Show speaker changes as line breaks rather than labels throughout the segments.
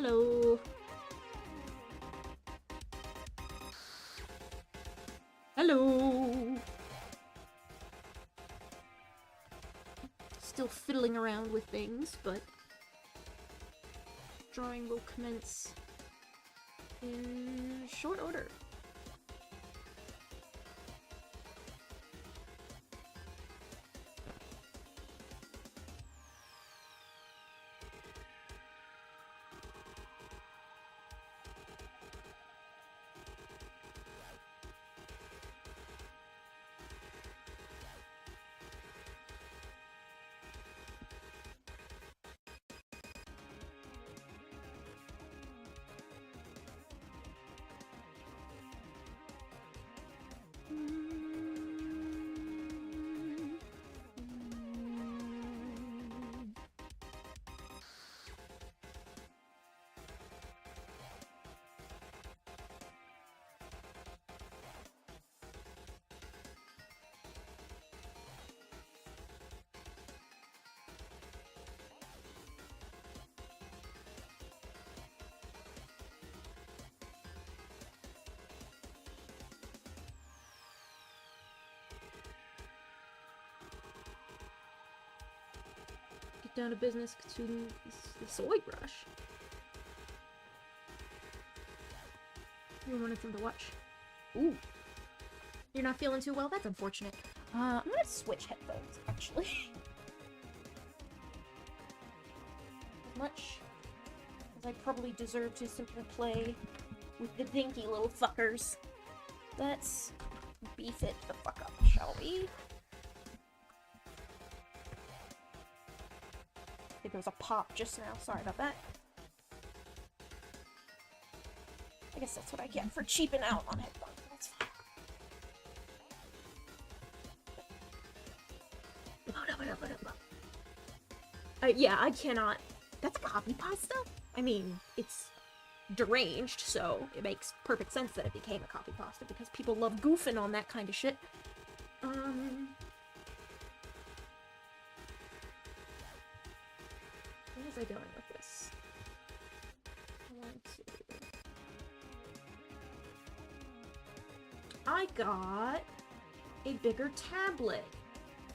Hello. Hello. Still fiddling around with things, but drawing will commence in short order. Down to business to the soy brush. You wanted them to watch. Ooh. You're not feeling too well? That's unfortunate. I'm gonna switch headphones, actually. As much as I probably deserve to simply play with the dinky little fuckers. Let's beef it the fuck up, shall we? I think there was a pop just now. Sorry about that. I guess that's what I get for cheaping out on headphones. That's fine. Yeah, I cannot. That's copy pasta? I mean, it's deranged, so it makes perfect sense that it became a copy pasta because people love goofing on that kind of shit. Where was I going with this? I got a bigger tablet,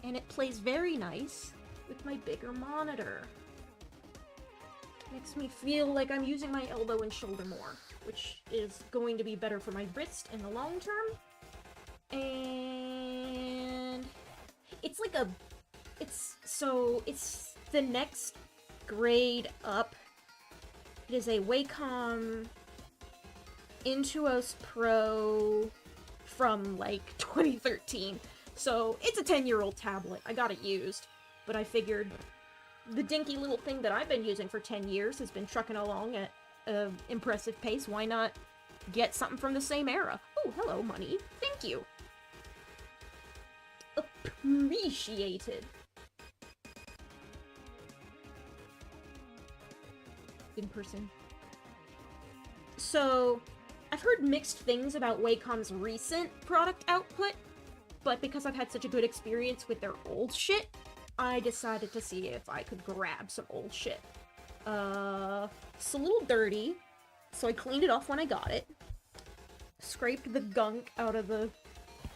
and it plays very nice with my bigger monitor. Makes me feel like I'm using my elbow and shoulder more, which is going to be better for my wrist in the long term. And it's like a, it's the next grade up. It is a Wacom Intuos Pro from like 2013. So it's a 10-year-old tablet. I got it used, but I figured the dinky little thing that I've been using for 10 years has been trucking along at an impressive pace. Why not get something from the same era? Oh, hello, money. Thank you. Appreciated. In person. So, I've heard mixed things about Wacom's recent product output, but because I've had such a good experience with their old shit, I decided to see if I could grab some old shit. It's a little dirty, so I cleaned it off when I got it. Scraped the gunk out of the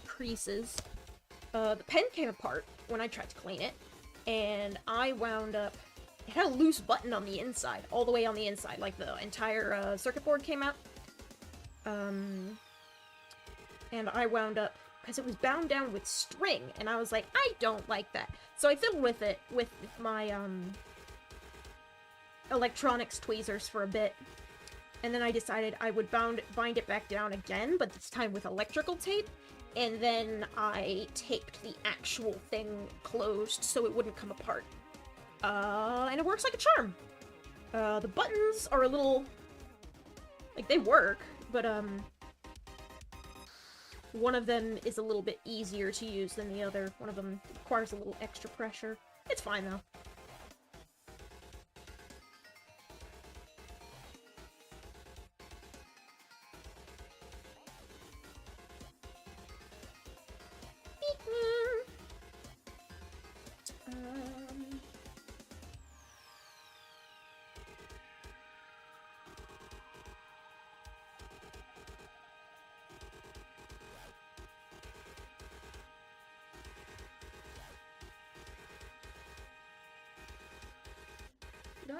creases. The pen came apart when I tried to clean it, and I wound up... It had a loose button on the inside, all the way on the inside, like the entire circuit board came out. And I wound up, because it was bound down with string, and I was like, I don't like that. So I fiddled with it with my electronics tweezers for a bit, and then I decided I would bind it back down again, but this time with electrical tape, and then I taped the actual thing closed so it wouldn't come apart. And it works like a charm. The buttons are a little... like, they work, but, one of them is a little bit easier to use than the other. One of them requires a little extra pressure. It's fine, though.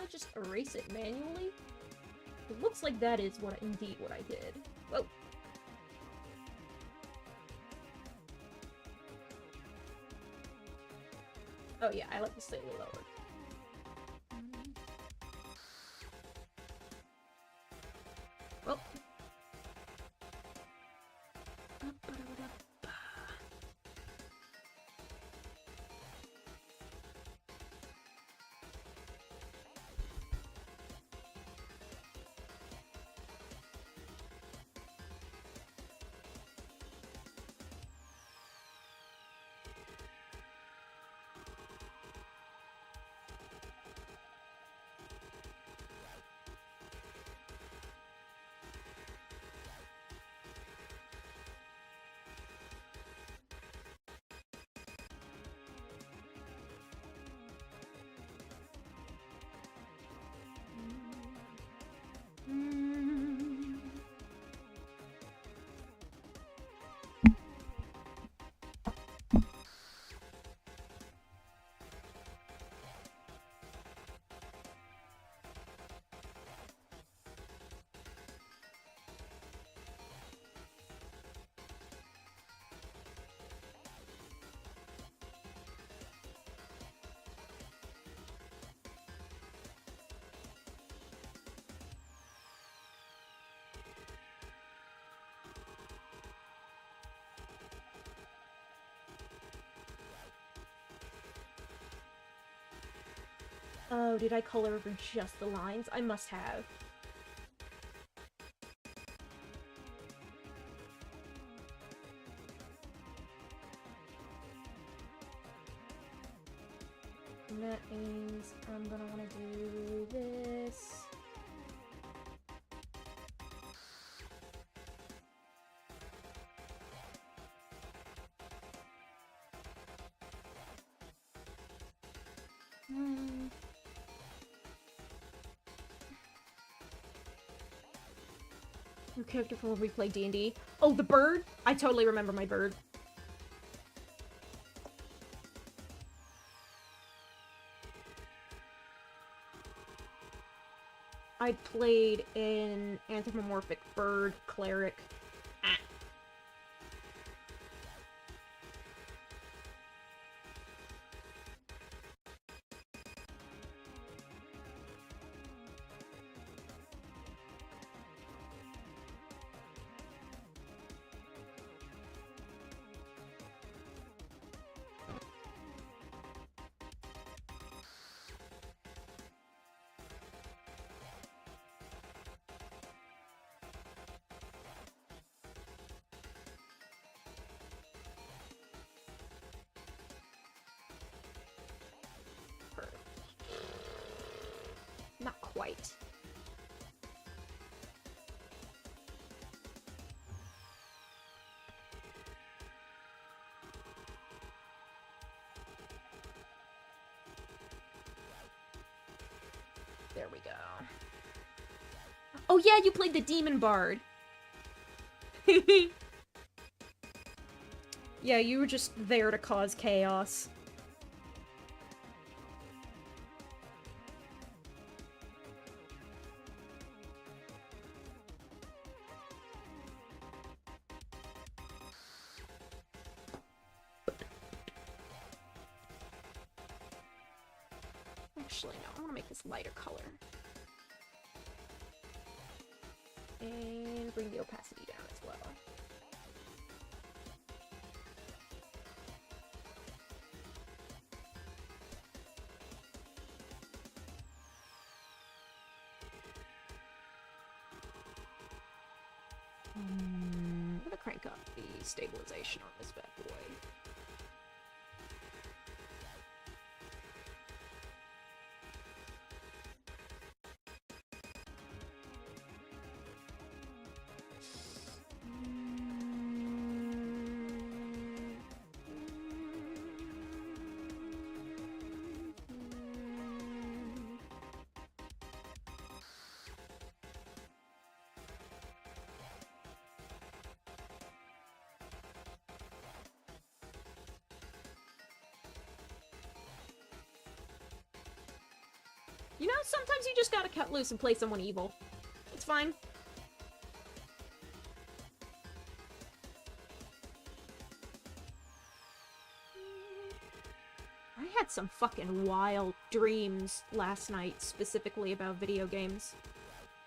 I just erase it manually? It looks like that is indeed what I did. Whoa. Oh yeah, I like to stay lower. Well. Oh, did I color over just the lines? I must have. And that means I'm gonna want to do this. New character from when we played D&D. Oh, the bird? I totally remember my bird. I played an anthropomorphic bird cleric. Not quite. There we go. Oh yeah, you played the Demon Bard. Yeah, you were just there to cause chaos. Actually, no, I want to make this lighter color. And bring the opacity down as well. I'm gonna crank up the stabilization on this bad boy. You know, sometimes you just gotta cut loose and play someone evil. It's fine. I had some fucking wild dreams last night, specifically about video games.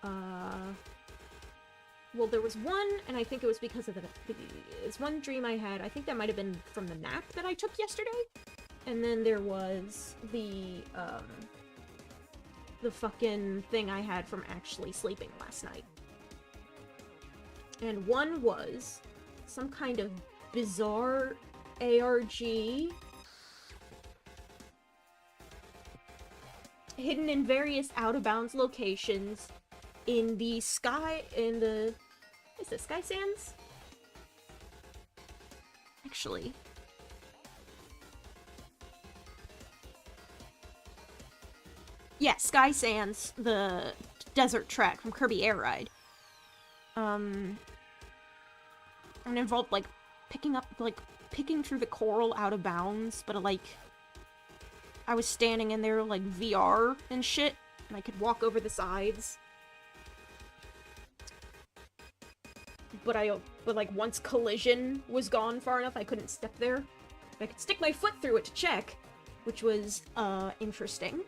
Well, there was one, and I think it was because of there's one dream I had. I think that might have been from the nap that I took yesterday. And then there was the fucking thing I had from actually sleeping last night. And one was some kind of bizarre ARG hidden in various out-of-bounds locations in the sky, is it Sky Sands? Actually. Yeah, Sky Sands, the desert track from Kirby Air Ride. And involved, like, picking through the coral out of bounds, but, like, I was standing in there, like, VR and shit, and I could walk over the sides. But like, once collision was gone far enough, I couldn't step there. I could stick my foot through it to check, which was, interesting.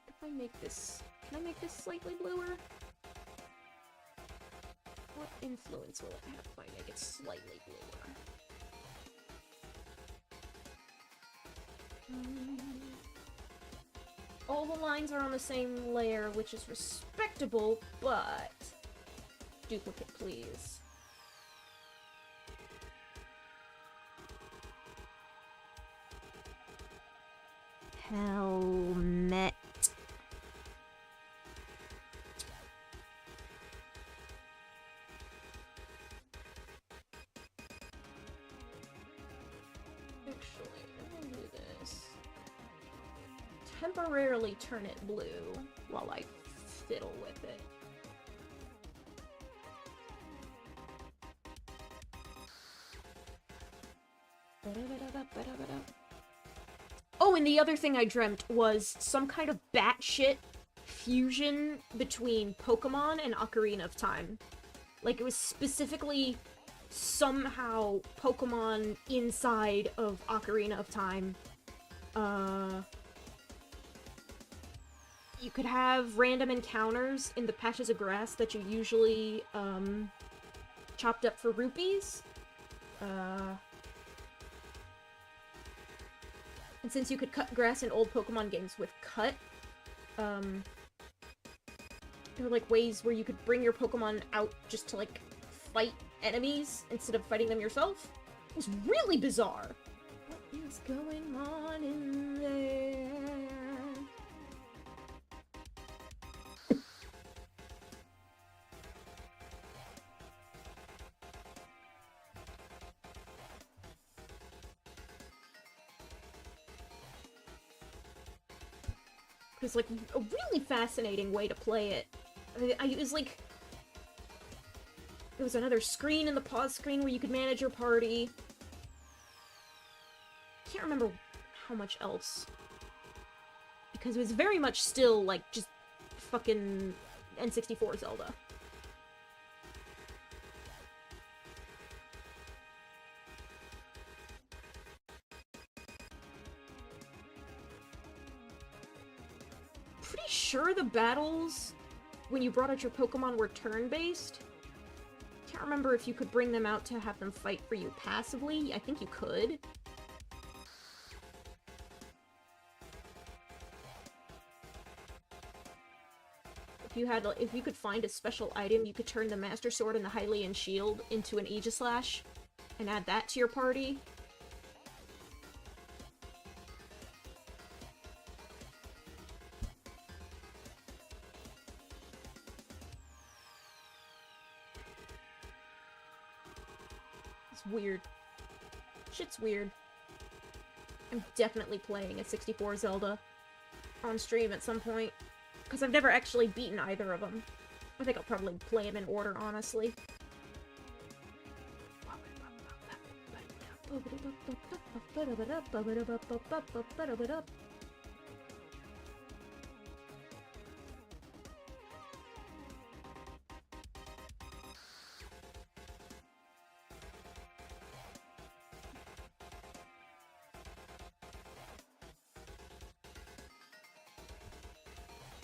If I make this... Can I make this slightly bluer? What influence will it have if I make it slightly bluer? All the lines are on the same layer, which is respectable, but... Duplicate, please. Helmet. Actually, I'm gonna do this. Temporarily turn it blue while I fiddle with it. Oh, and the other thing I dreamt was some kind of batshit fusion between Pokemon and Ocarina of Time. Like, it was specifically somehow Pokemon inside of Ocarina of Time. You could have random encounters in the patches of grass that you usually, chopped up for rupees. And since you could cut grass in old Pokemon games with cut, there were, like, ways where you could bring your Pokemon out just to, like, fight enemies instead of fighting them yourself. It was really bizarre. What is going on in there? It was, like, a really fascinating way to play it. It was, like... There was another screen in the pause screen where you could manage your party. Can't remember how much else. Because it was very much still, like, just fucking N64 Zelda. Pretty sure the battles, when you brought out your Pokemon, were turn-based. Can't remember if you could bring them out to have them fight for you passively. I think you could. If you could find a special item, you could turn the Master Sword and the Hylian Shield into an Aegislash and add that to your party. It's weird. Shit's weird. I'm definitely playing a 64 Zelda on stream at some point, because I've never actually beaten either of them. I think I'll probably play them in order, honestly.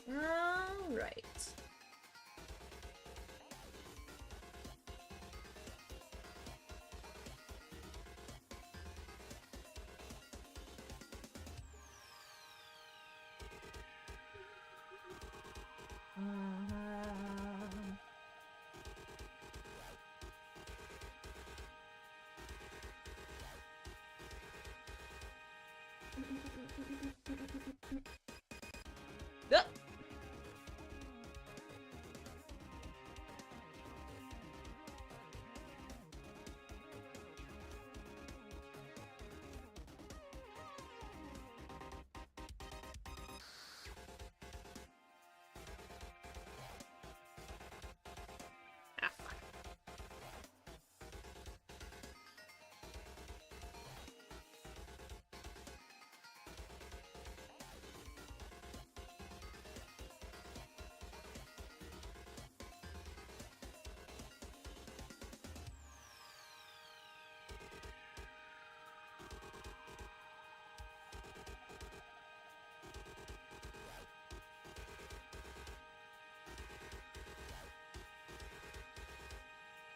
All right.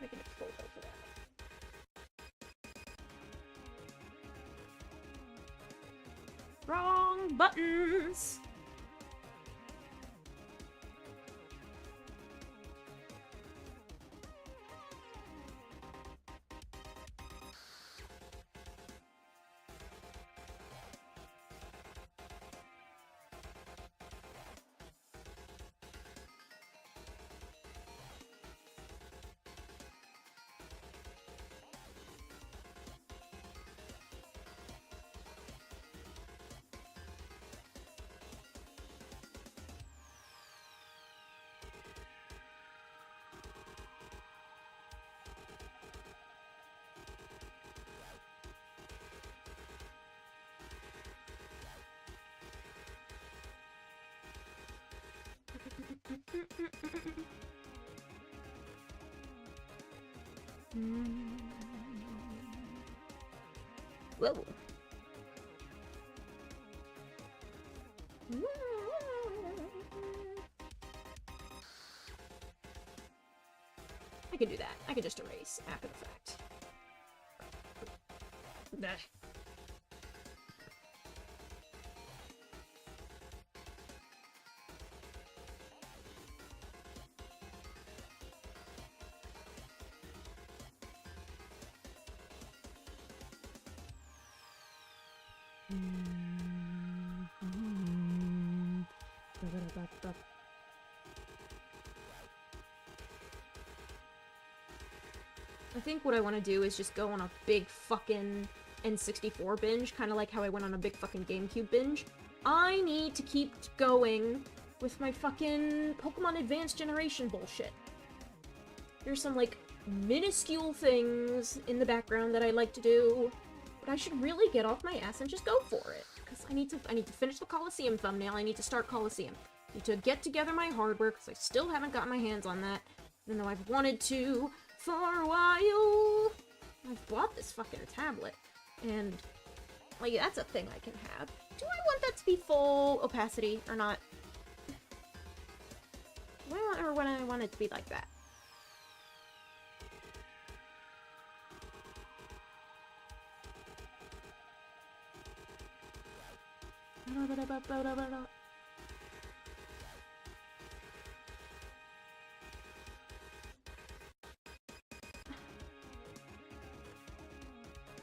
Making it full for that. Wrong buttons! Whoa. I can do that. I can just erase after the fact. Nah. I think what I want to do is just go on a big fucking N64 binge, kind of like how I went on a big fucking GameCube binge. I need to keep going with my fucking Pokemon Advanced Generation bullshit. There's some, like, minuscule things in the background that I like to do, but I should really get off my ass and just go for it. Because I need to finish the Coliseum thumbnail, I need to start Coliseum. I need to get together my hardware, because I still haven't gotten my hands on that, even though I've wanted to for a while. I've bought this fucking tablet, and, like, that's a thing I can have. Do I want that to be full opacity, or not? Or when I want it to be like that?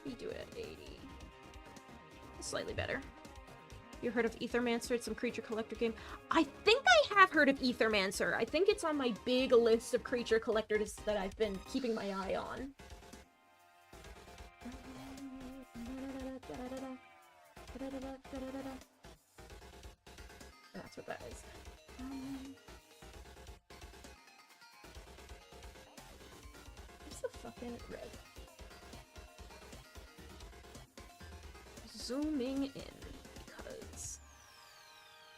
We do it at 80. Slightly better. You heard of Ethermancer? It's some creature collector game. I think I have heard of Ethermancer. I think it's on my big list of creature collectors that I've been keeping my eye on. That's what that is. Where's the fucking red? zooming in because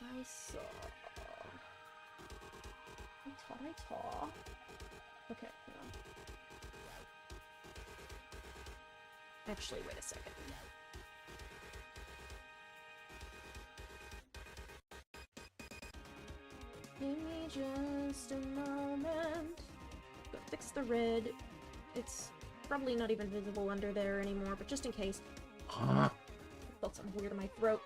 I saw... I saw... Okay, hang on. Actually, wait a second. Give me just a moment. Go fix the red. It's probably not even visible under there anymore, but just in case. I felt something weird in my throat.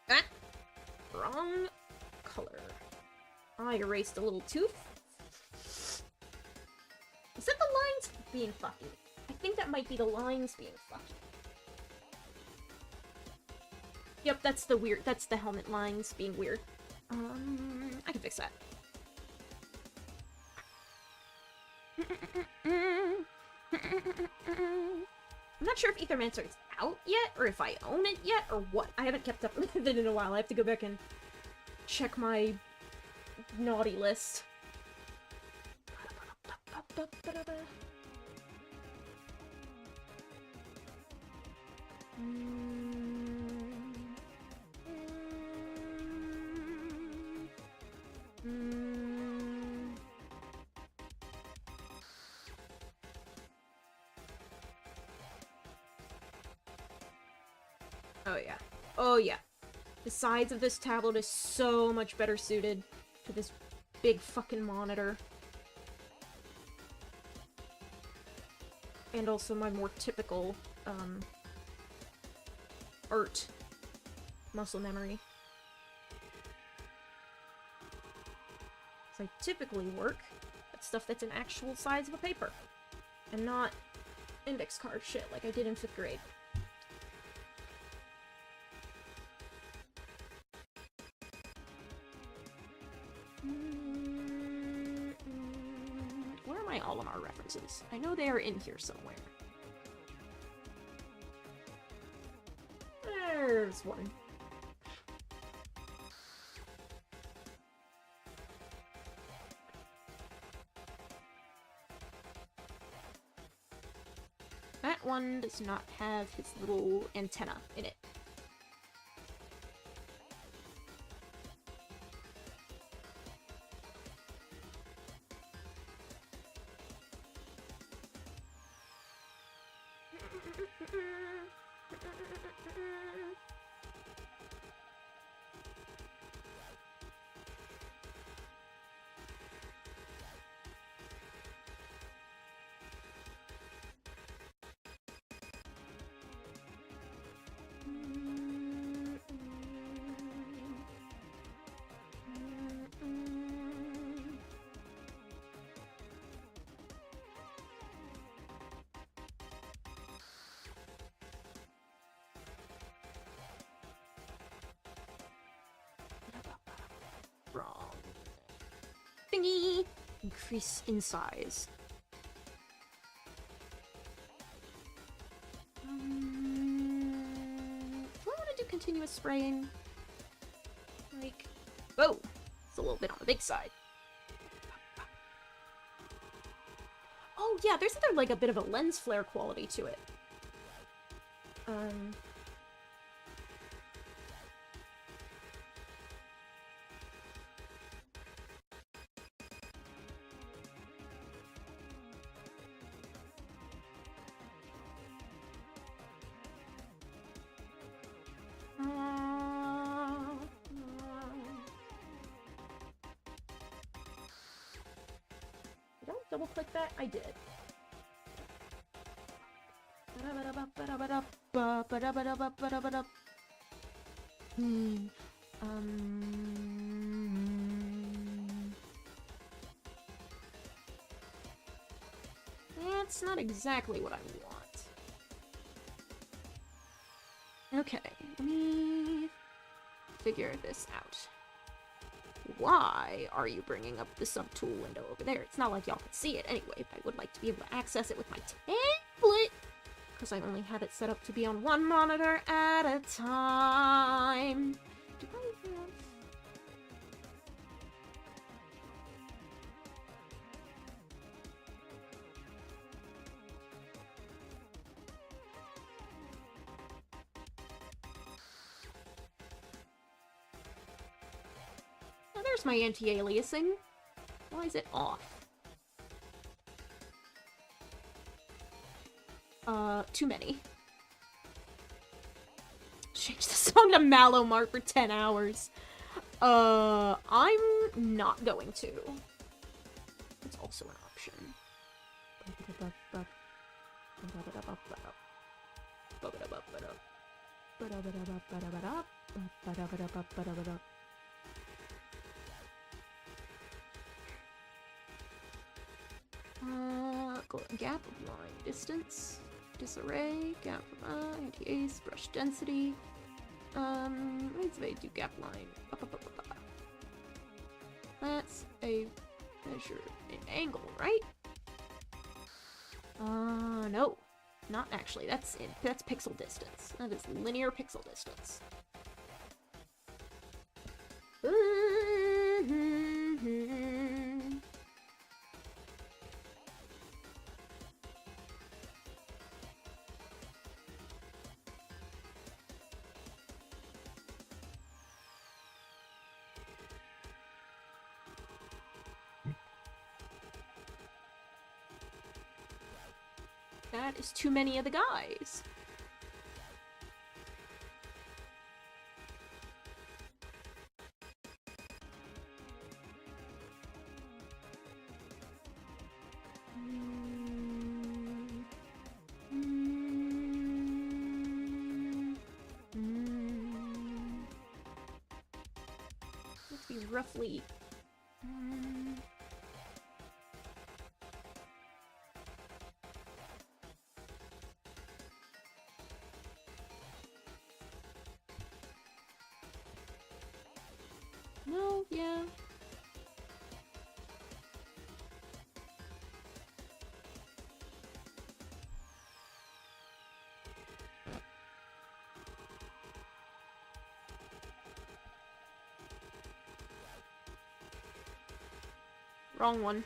Ah! Wrong color. I erased a little tooth. Is that the lines being fucky? I think that might be the lines being fucky. Yep, that's the helmet lines being weird. I can fix that. I'm not sure if Ethermancer is out yet, or if I own it yet, or what. I haven't kept up with it in a while. I have to go back and check my naughty list. Oh yeah. Oh yeah. The size of this tablet is so much better suited to this big fucking monitor. And also my more typical, Aert muscle memory. So I typically work at stuff that's an actual size of a paper, and not index card shit like I did in 5th grade. Where are my Olimar references? I know they are in here somewhere. There's one. That one does not have his little antenna in it. Wrong. Thingy! Increase in size. Do I want to do continuous spraying? Like, whoa! It's a little bit on the big side. Oh yeah, there's either like a bit of a lens flare quality to it. Don't double click that? I did. That's not exactly what I want. Okay, let me figure this out. Why are you bringing up the subtool window over there? It's not like y'all can see it anyway, but I would like to be able to access it with my tablet, because I only have it set up to be on one monitor at a time. Do I have... There's my anti-aliasing. Why is it off? Too many. Change the song to Malomar for 10 hours. I'm not going to. It's also an option. Gap of line distance, disarray, gap of anti-ace, brush density. Let's do gap line. That's a measure in angle, right? No, not actually. That's pixel distance. That is linear pixel distance. That is too many of the guys. Let's be roughly... No, yeah. Wrong one.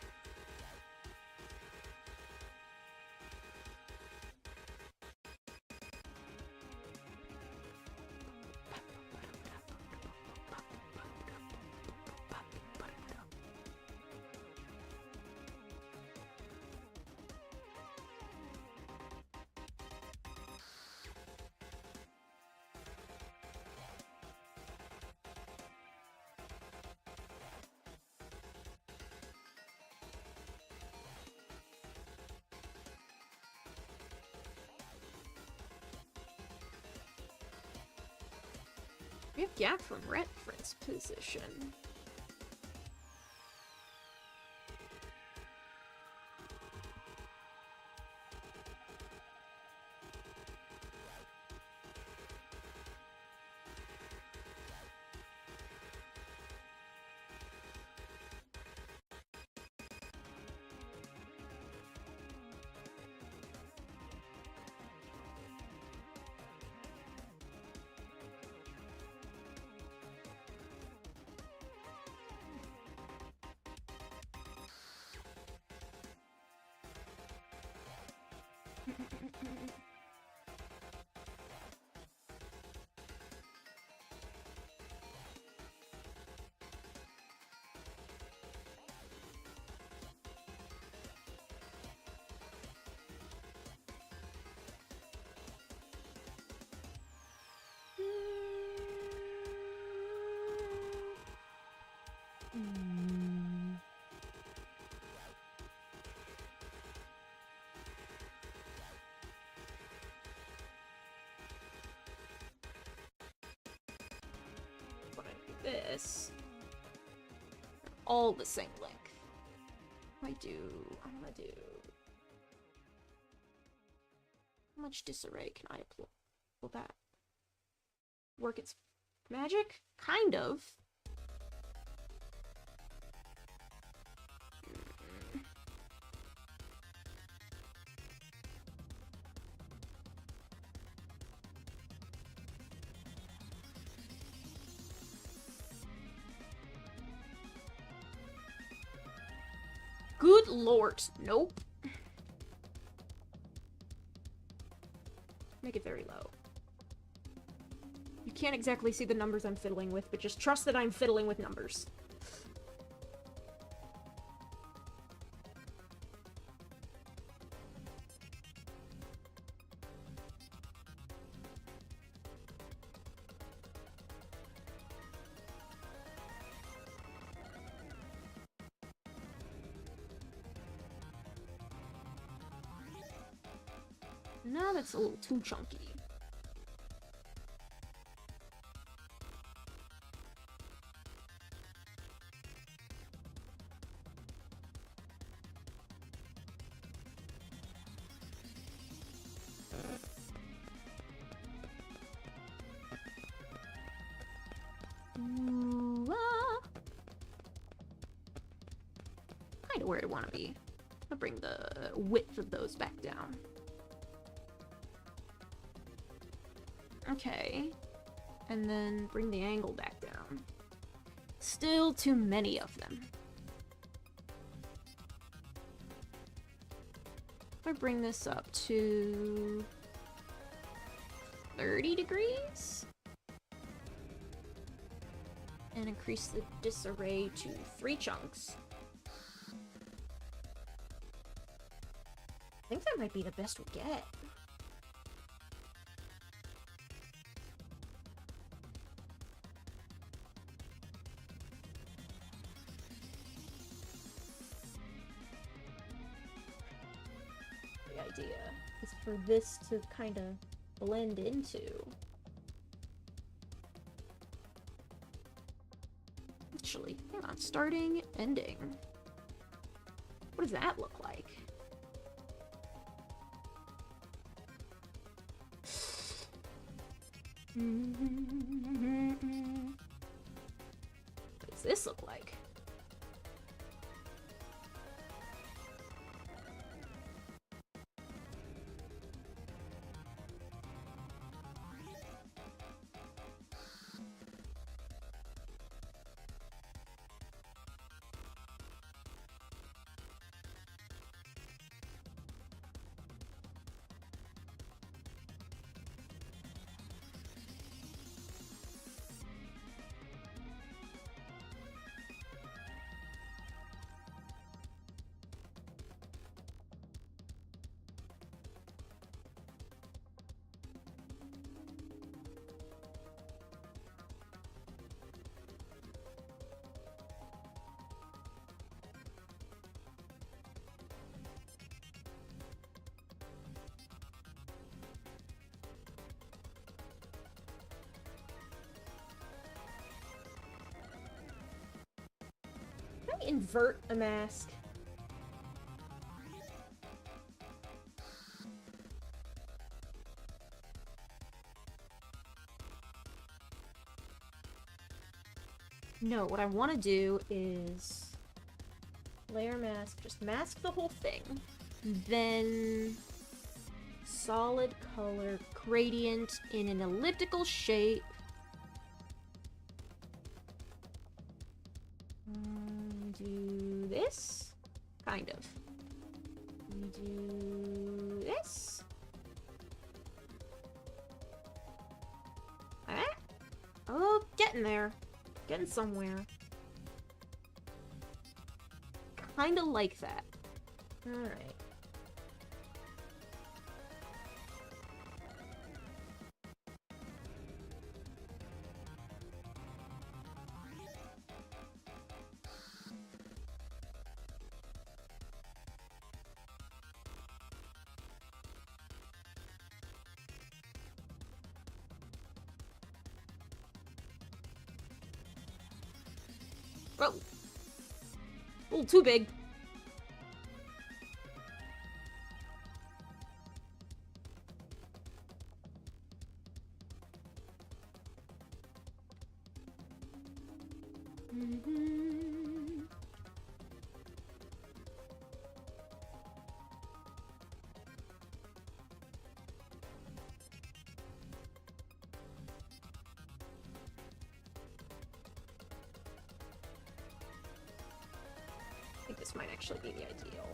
We have gap from reference position. This all the same length. I'm gonna do how much disarray can I apply? Will that work its magic? Kind of. Good lord, nope. Make it very low. You can't exactly see the numbers I'm fiddling with, but just trust that I'm fiddling with numbers. Now that's a little too chunky. Kind of where I want to be. I'll bring the width of those back down. Okay. And then bring the angle back down. Still too many of them. If I bring this up to 30 degrees and increase the disarray to 3 chunks. I think that might be the best we get. The idea is for this to kind of blend into. Actually, hang on. Starting, ending. What does that look like? What does this look like? Can I invert a mask? No, what I want to do is layer mask, just mask the whole thing, then solid color gradient in an elliptical shape. Do this? Kind of. Do this? Ah? Oh, getting there. Getting somewhere. Kinda like that. Alright. Oh! A little too big. I think this might actually be the ideal.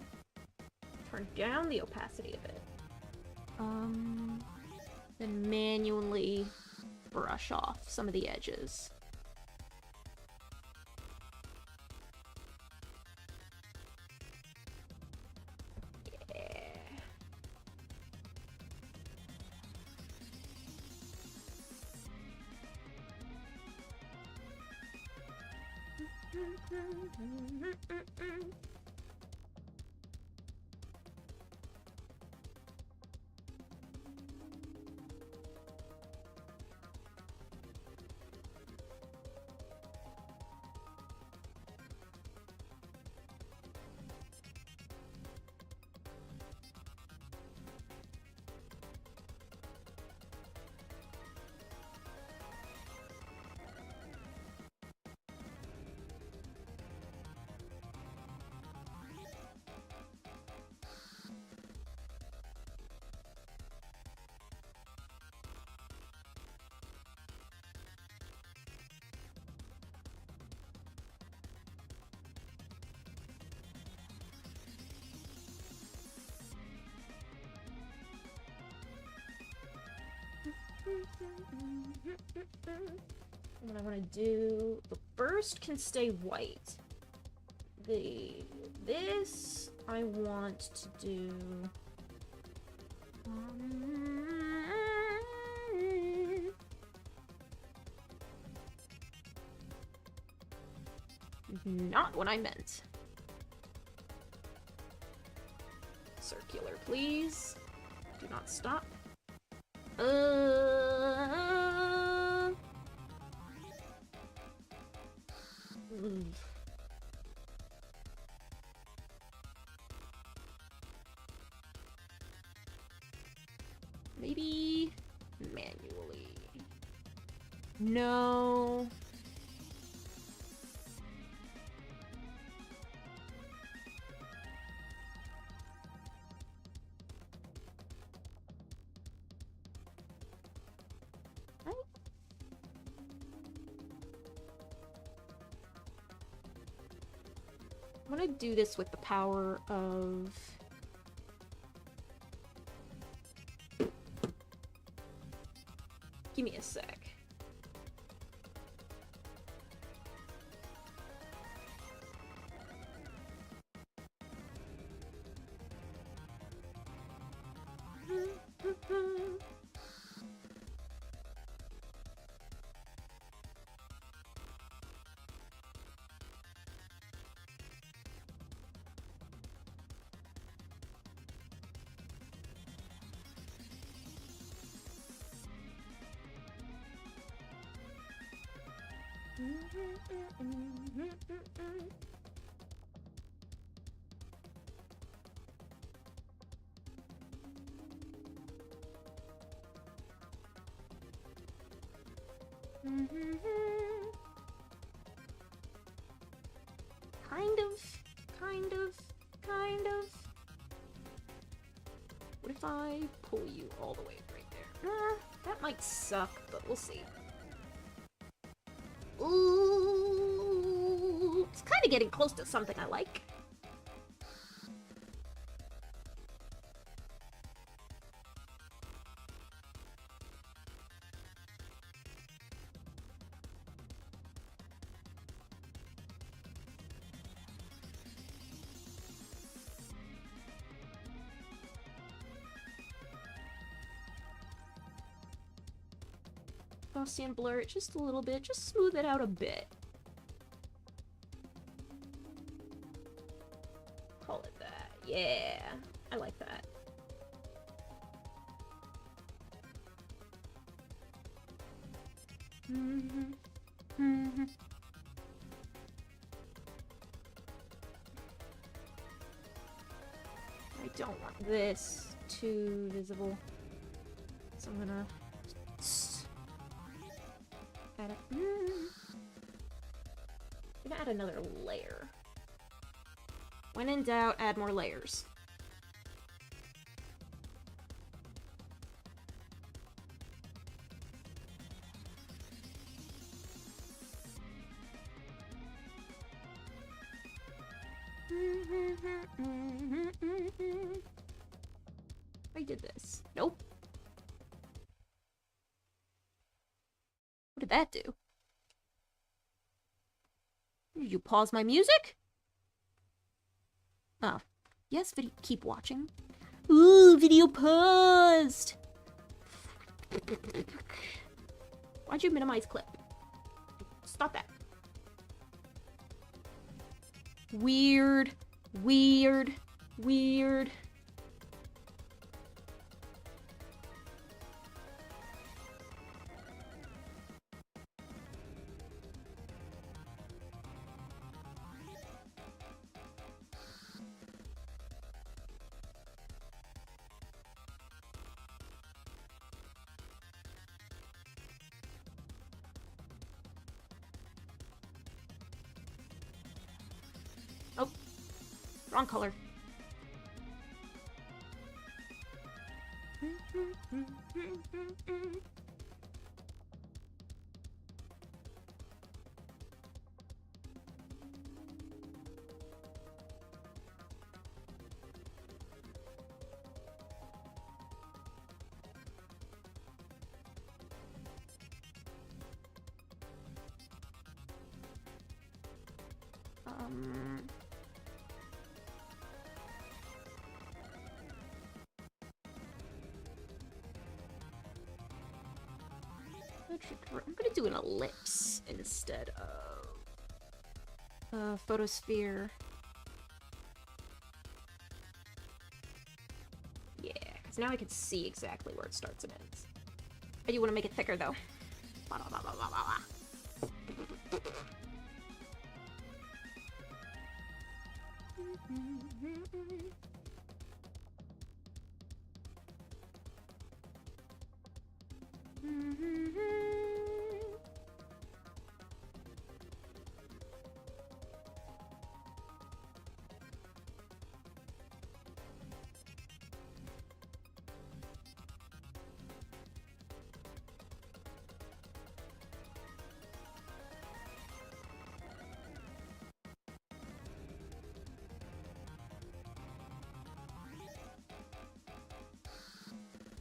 Turn down the opacity a bit. Then manually brush off some of the edges. What I want to do... The burst can stay white. This I want to do... Not what I meant. Circular, please. Do not stop. Maybe manually. No. I'm gonna do this with the power of... Give me a sec. Kind of. What if I pull you all the way right there? That might suck, but we'll see. Ooh, it's kind of getting close to something I like. Gaussian blur it just a little bit, just smooth it out a bit. Call it that. Yeah, I like that. I don't want this too visible, so I'm gonna add another layer. When in doubt, add more layers. I did this. Nope. What did that do? Did you pause my music? Oh. Yes, video. Keep watching. Ooh, video paused! Why'd you minimize clip? Stop that. Weird. Weird. Weird. Oh, wrong color. I'm gonna do an ellipse instead of photosphere. Yeah, because now I can see exactly where it starts and ends. I do want to make it thicker though.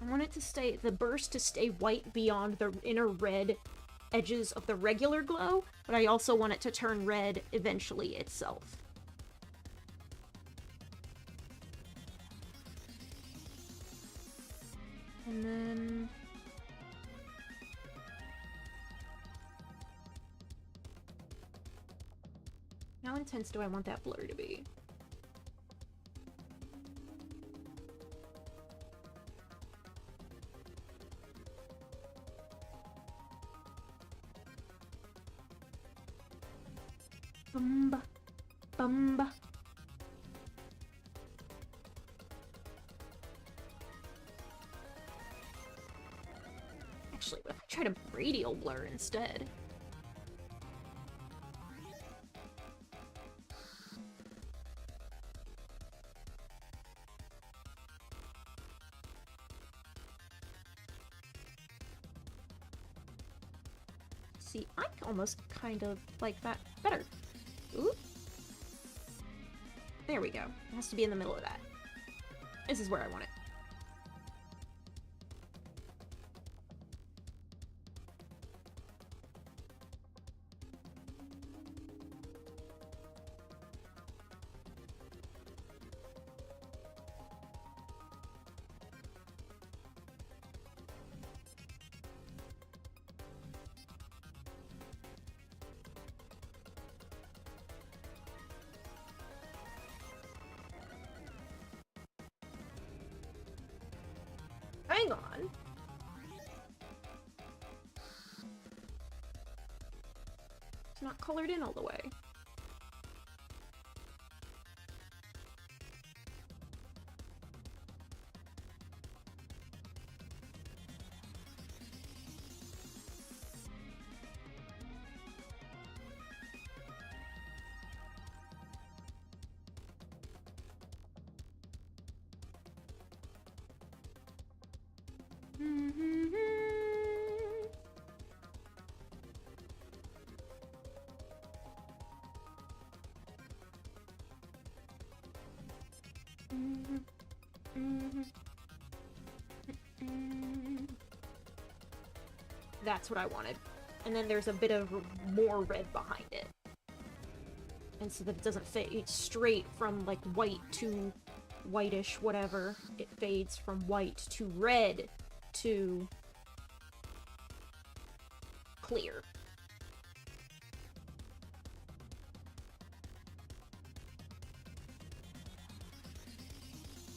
I want it to stay, the burst to stay white beyond the inner red edges of the regular glow, but I also want it to turn red eventually itself. And then... how intense do I want that blur to be? Bumba. Bumba. Actually, what if I tried a radial blur instead? See, I almost kind of like that better. Ooh. There we go. It has to be in the middle of that. This is where I want it. Hang on. It's not colored in all the way. That's what I wanted. And then there's a bit of more red behind it. And so that it doesn't fade straight from like white to whitish, whatever. It fades from white to red to clear.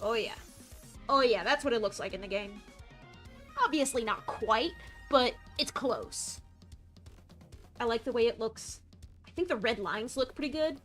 Oh yeah. Oh yeah, that's what it looks like in the game. Obviously not quite, but it's close. I like the way it looks. I think the red lines look pretty good.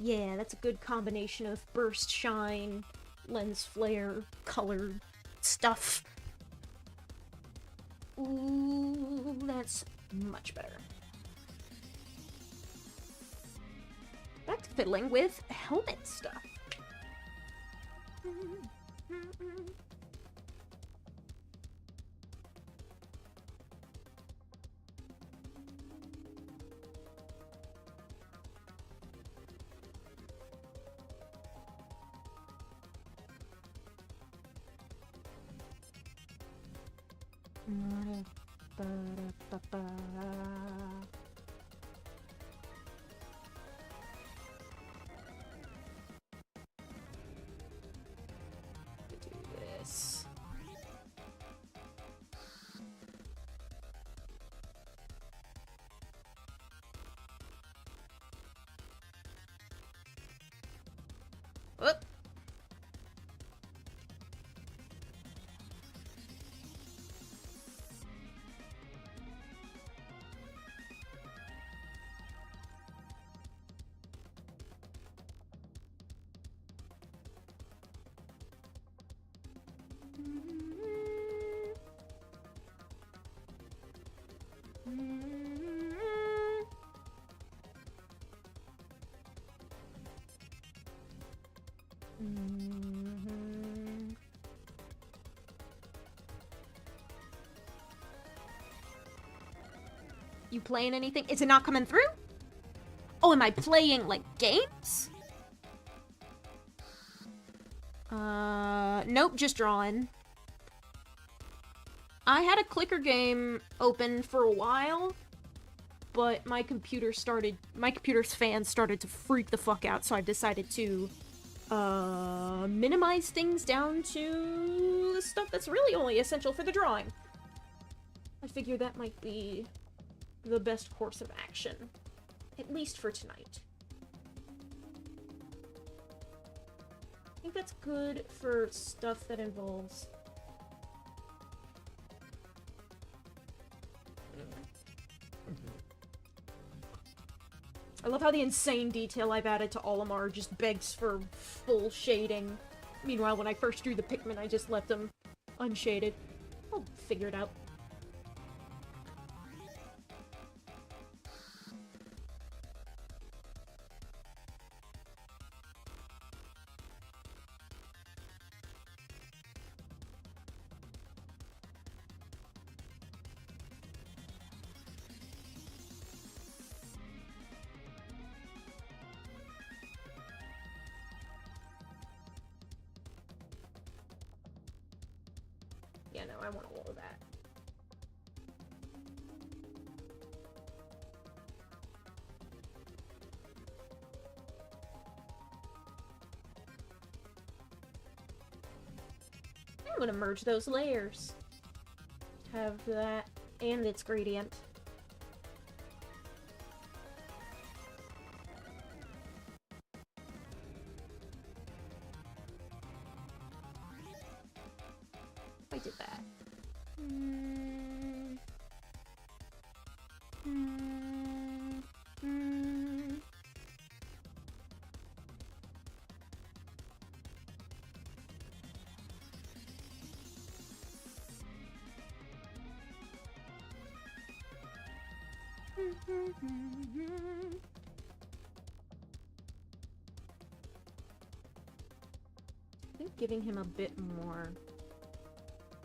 Yeah, that's a good combination of burst, shine, lens flare, color, stuff. Ooh, that's much better. Back to fiddling with helmet stuff. Do this. Whoop. You playing anything? Is it not coming through? Oh, am I playing, like, games? Nope, just drawing. I had a clicker game open for a while, but my computer's fan started to freak the fuck out, so I decided to, minimize things down to the stuff that's really only essential for the drawing. I figure that might be the best course of action, at least for tonight. I think that's good for stuff that involves... I love how the insane detail I've added to Olimar just begs for full shading. Meanwhile, when I first drew the Pikmin, I just left them unshaded. I'll figure it out. Yeah, no, I want all of that. I'm gonna merge those layers. Have that and its gradient. I did that. I think giving him a bit more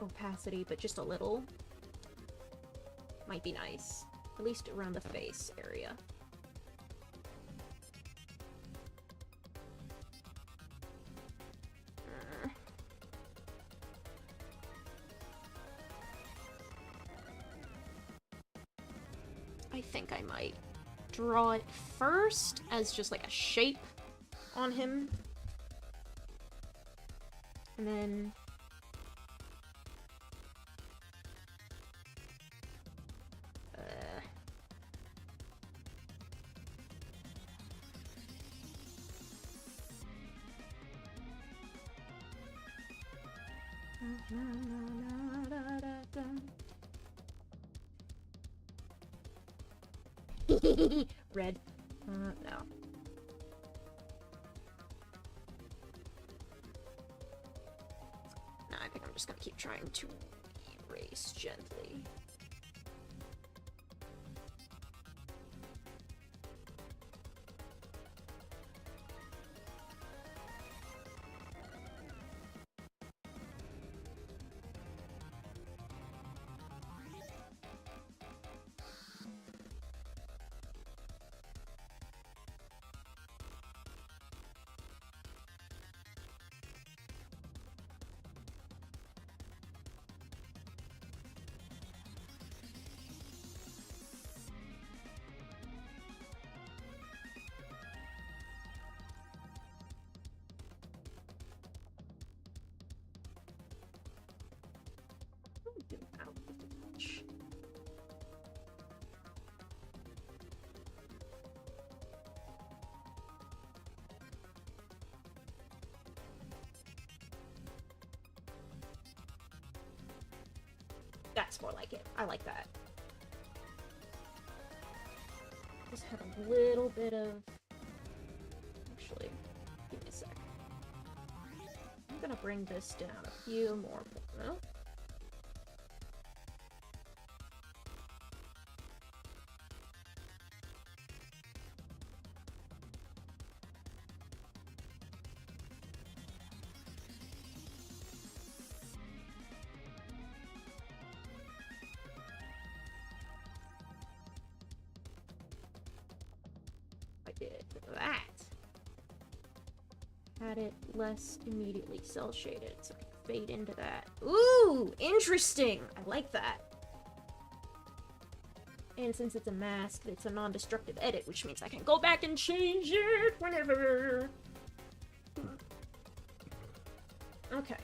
opacity, but just a little, might be nice. At least around the face area. I think I might draw it first as just like a shape on him. And then red. No. No, I think I'm just gonna keep trying to erase gently. Ouch. That's more like it. I like that. Just have a little bit of... Actually, give me a sec. I'm gonna bring this down a few more... No? I did that. Had it less immediately cell shaded, so I can fade into that. Ooh, interesting! I like that. And since it's a mask, it's a non-destructive edit, which means I can go back and change it whenever. Okay.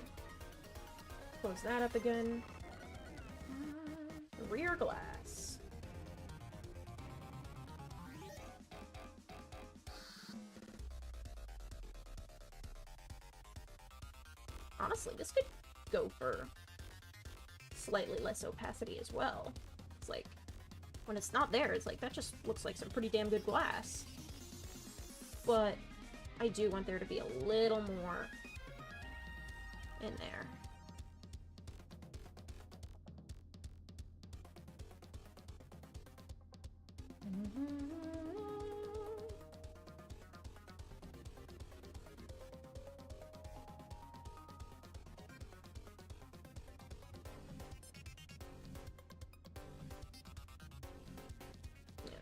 Close that up again. Rear glass. Honestly, this could go for slightly less opacity as well. It's like, when it's not there, it's like, that just looks like some pretty damn good glass. But I do want there to be a little more in there.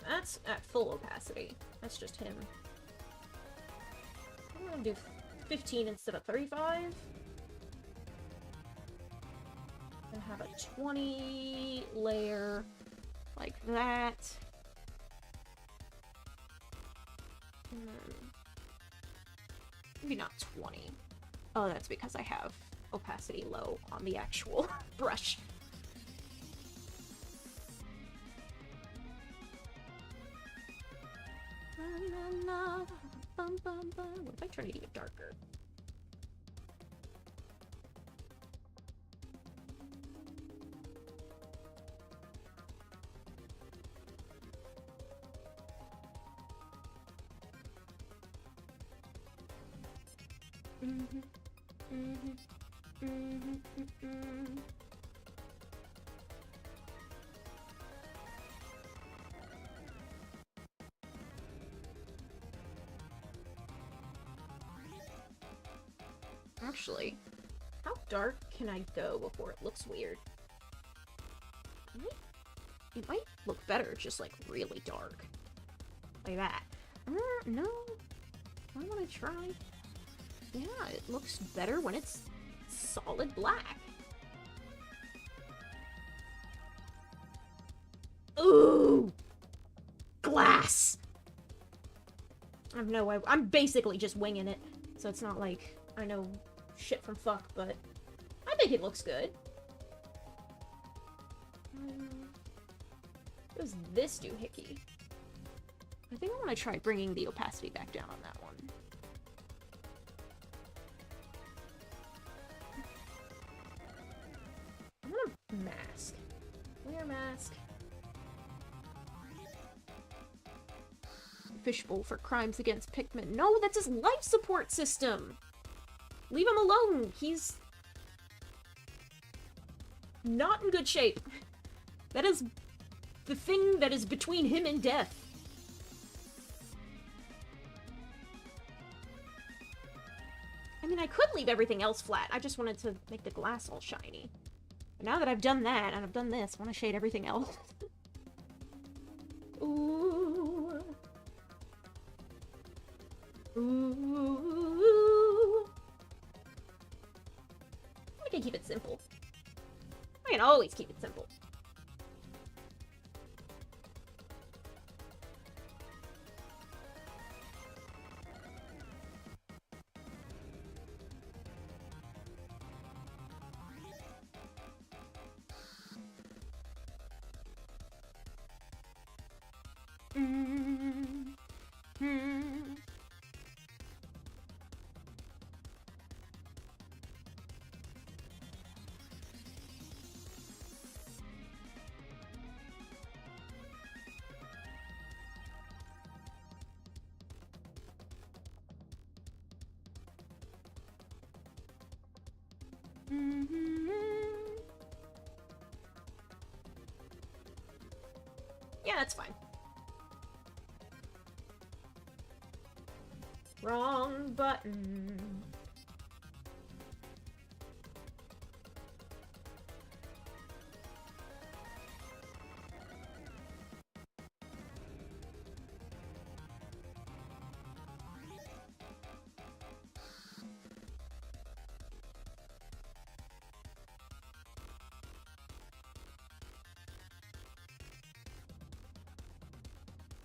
That's at full opacity. That's just him. I'm gonna do 15 instead of 35. And have a 20 layer like that. Maybe not 20. Oh, that's because I have opacity low on the actual brush. What if I turn it even darker? Actually, how dark can I go before it looks weird? It might look better just like really dark. Like that. No. I want to try. Yeah, it looks better when it's solid black. Ooh! Glass! I have no idea. I'm basically just winging it, so it's not like I know shit from fuck, but I think it looks good. Does this doohickey? I think I want to try bringing the opacity back down on that one. I'm gonna mask. Wear mask. Fishbowl for crimes against Pikmin. No, that's his life support system! Leave him alone! He's not in good shape. That is the thing that is between him and death. I mean, I could leave everything else flat. I just wanted to make the glass all shiny. But now that I've done that, and I've done this, I want to shade everything else. Ooh. Ooh. I can keep it simple. I can always keep it simple. Yeah, that's fine. Wrong button.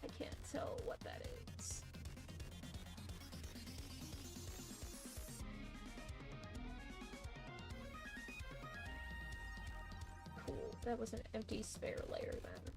I can't tell what that is. Cool. That was an empty spare layer then.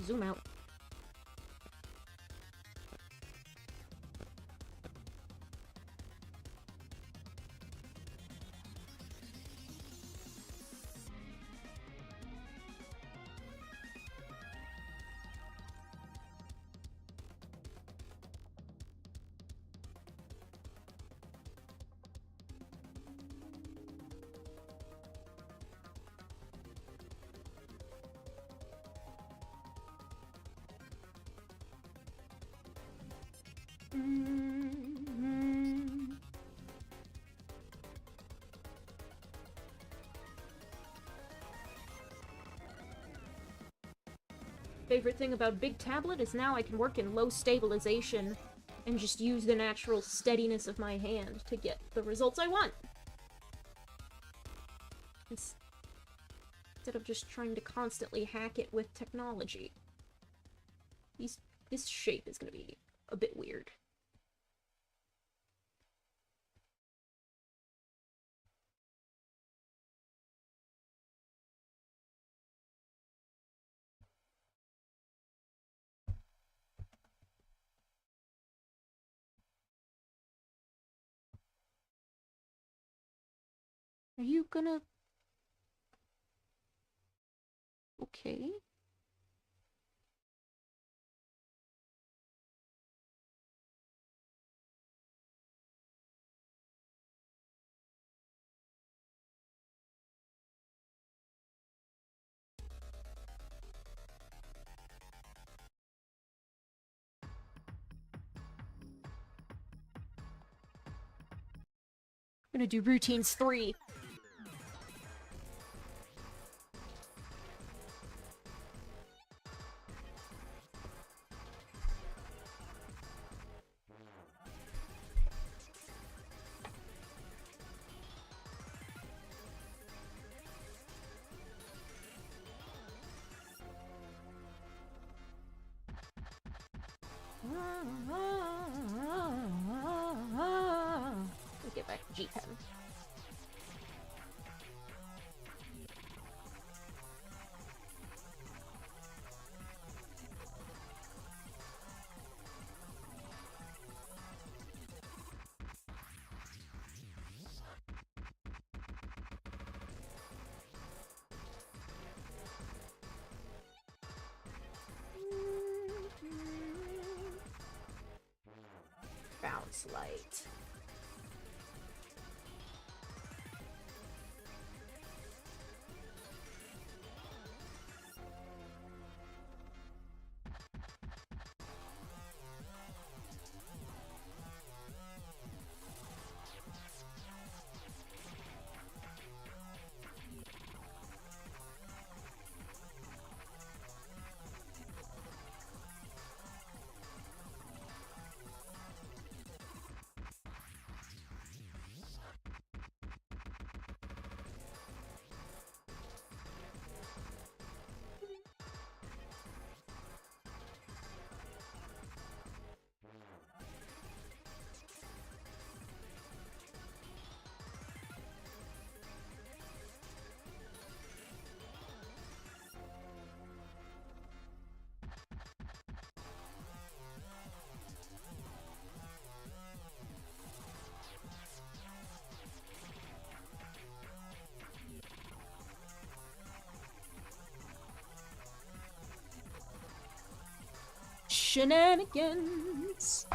Zoom out. Favorite thing about Big Tablet is now I can work in low stabilization and just use the natural steadiness of my hand to get the results I want. Instead of just trying to constantly hack it with technology. This shape is gonna be a bit weird. Are you gonna... Okay. I'm gonna do routines 3. Let's get back to G-Pen. Bounce light. shenanigans.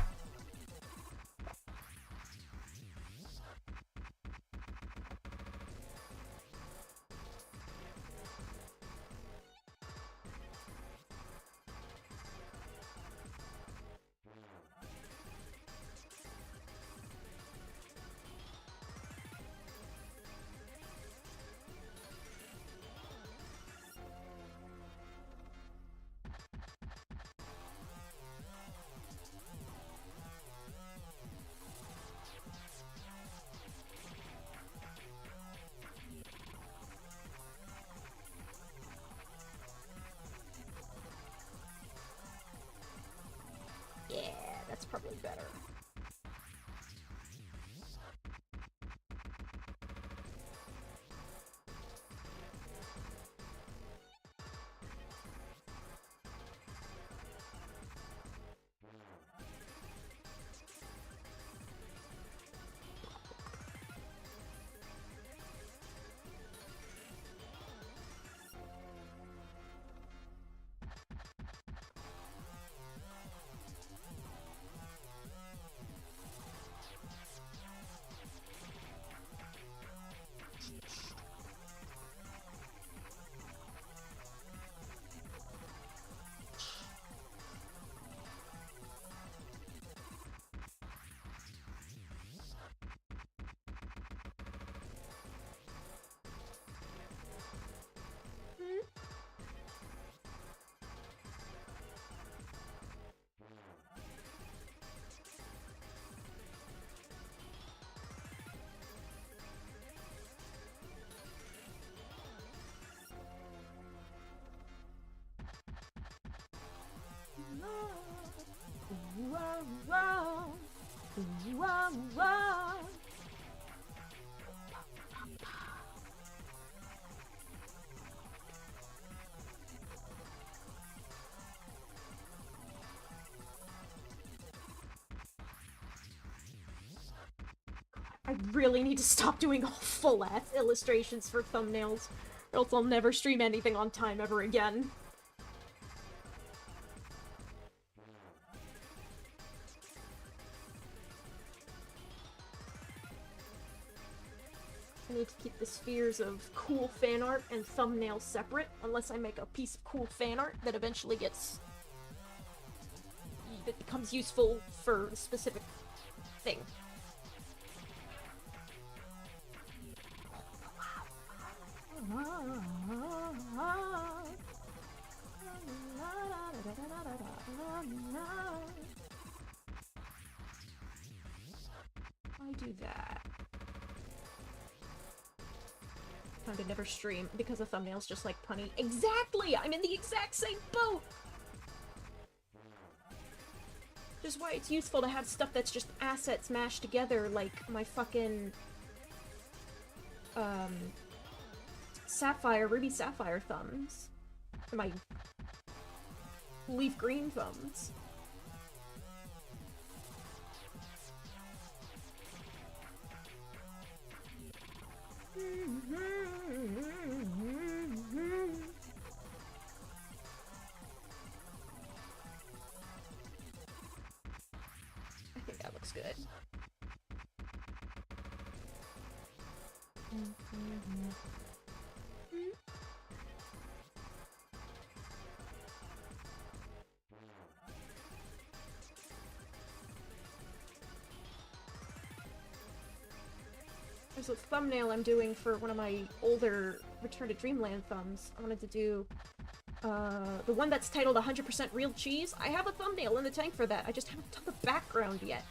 Yeah, that's probably better. I really need to stop doing all full-ass illustrations for thumbnails, or else I'll never stream anything on time ever again. I need to keep the spheres of cool fan art and thumbnails separate, unless I make a piece of cool fan art that eventually that becomes useful for a specific thing. I do that. Time to never stream because a thumbnail's just like punny. Exactly! I'm in the exact same boat! Which is why it's useful to have stuff that's just assets mashed together, like my fucking Ruby Sapphire thumbs. And my leaf green thumbs. I think that looks good. There's a thumbnail I'm doing for one of my older Return to Dreamland thumbs. I wanted to do the one that's titled 100% Real Cheese. I have a thumbnail in the tank for that. I just haven't done the background yet.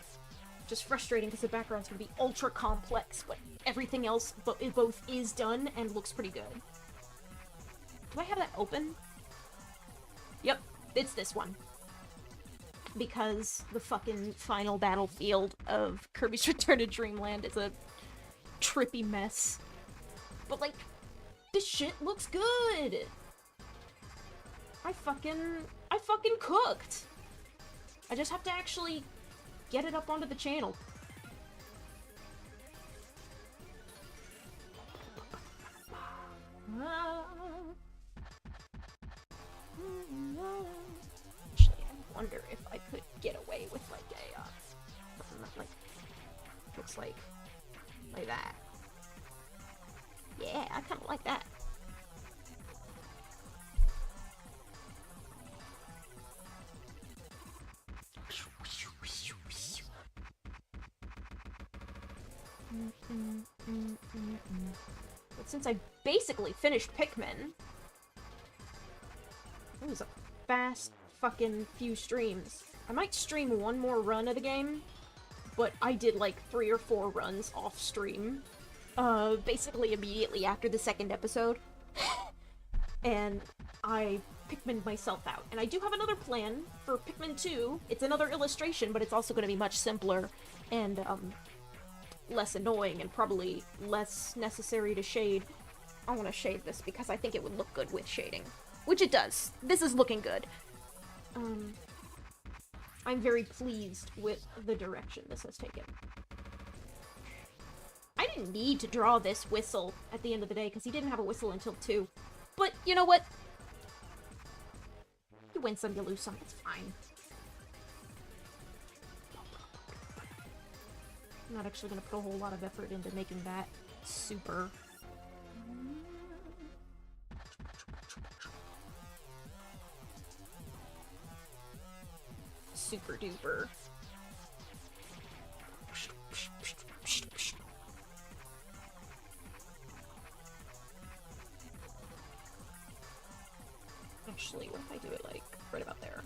Which is frustrating because the background's gonna be ultra complex, but everything else both is done and looks pretty good. Do I have that open? Yep, it's this one. Because the fucking final battlefield of Kirby's Return to Dreamland is a trippy mess. But, like, this shit looks good! I fucking cooked! I just have to actually get it up onto the channel. Actually, I wonder if like that. Yeah, I kind of like that. But since I basically finished Pikmin, it was a fast fucking few streams. I might stream one more run of the game, but I did like 3 or 4 runs off stream, basically immediately after the second episode, and I Pikmin'd myself out. And I do have another plan for Pikmin 2. It's another illustration, but it's also going to be much simpler and less annoying and probably less necessary to shade. I want to shade this because I think it would look good with shading. Which it does. This is looking good. I'm very pleased with the direction this has taken. I didn't need to draw this whistle at the end of the day because he didn't have a whistle until 2. But you know what? You win some, you lose some. It's fine. I'm not actually going to put a whole lot of effort into making that super. Super duper. Actually, what if I do it like right about there?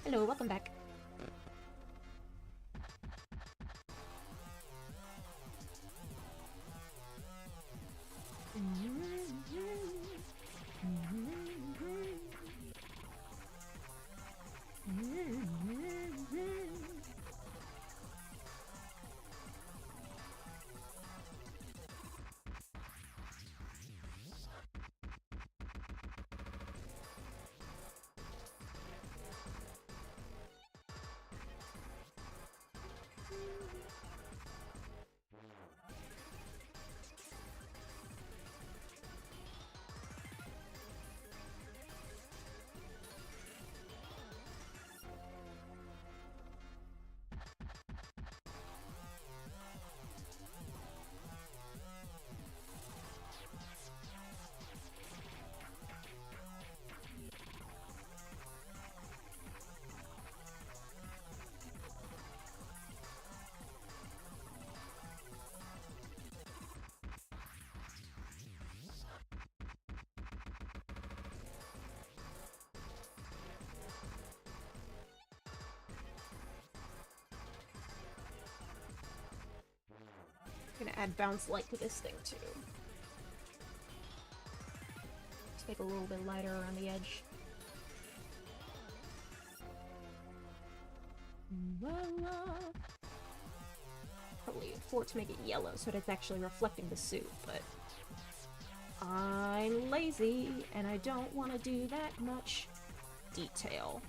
Hello, welcome back. I'm gonna add bounce light to this thing too. Just make it a little bit lighter around the edge. Probably for it to make it yellow so that it's actually reflecting the suit, but I'm lazy and I don't want to do that much detail.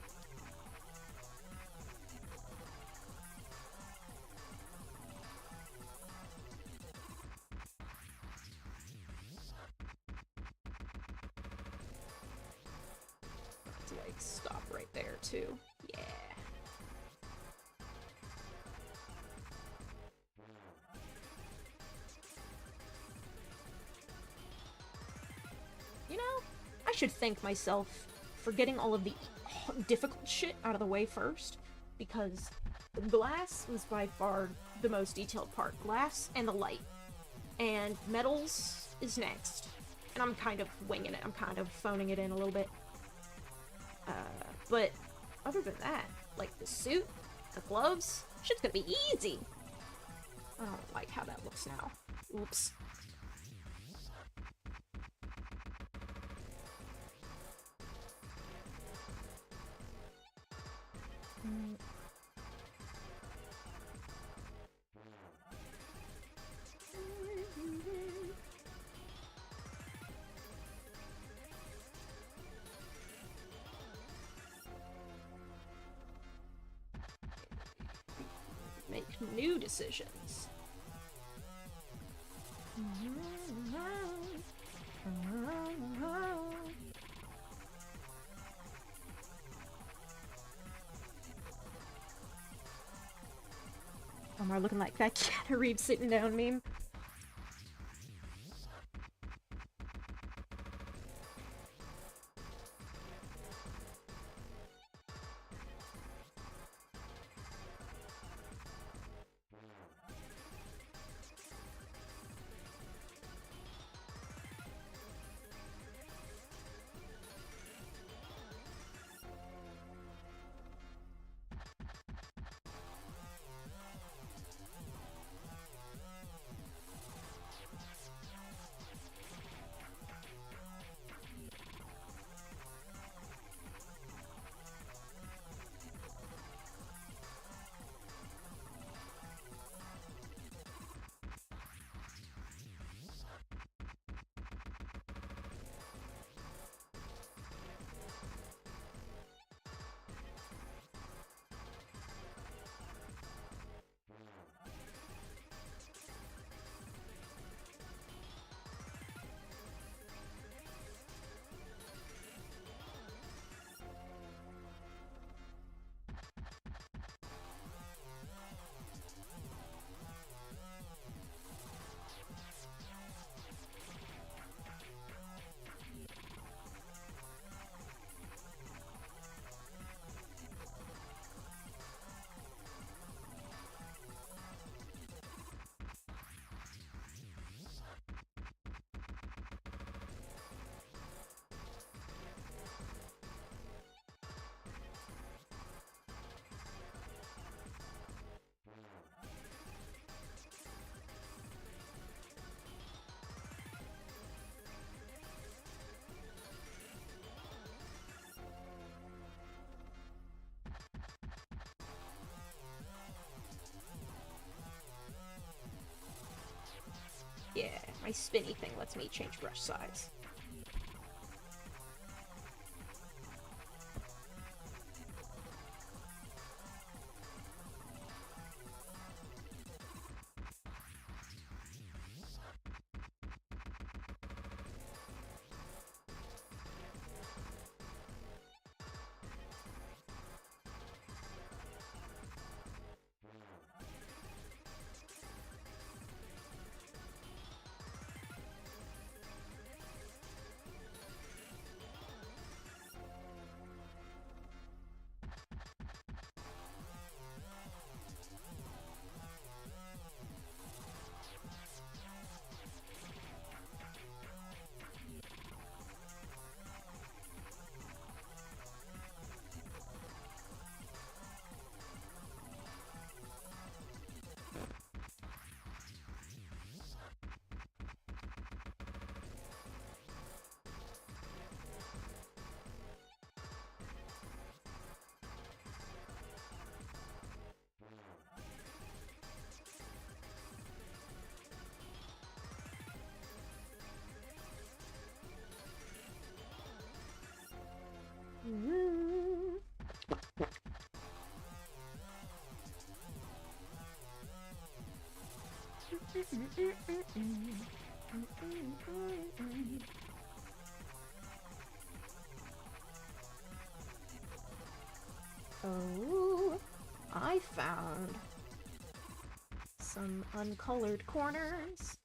Like stop right there too. Yeah. You know, I should thank myself for getting all of the difficult shit out of the way first, because the glass was by far the most detailed part. Glass and the light. And metals is next. And I'm kind of winging it. I'm kind of phoning it in a little bit. But other than that, like the suit, the gloves, shit's gonna be easy. I don't like how that looks now. Oops. Make new decisions. Omar looking like that Keanu Reeves sitting down meme. my spinny thing lets me change brush size. Oh, I found some uncolored corners.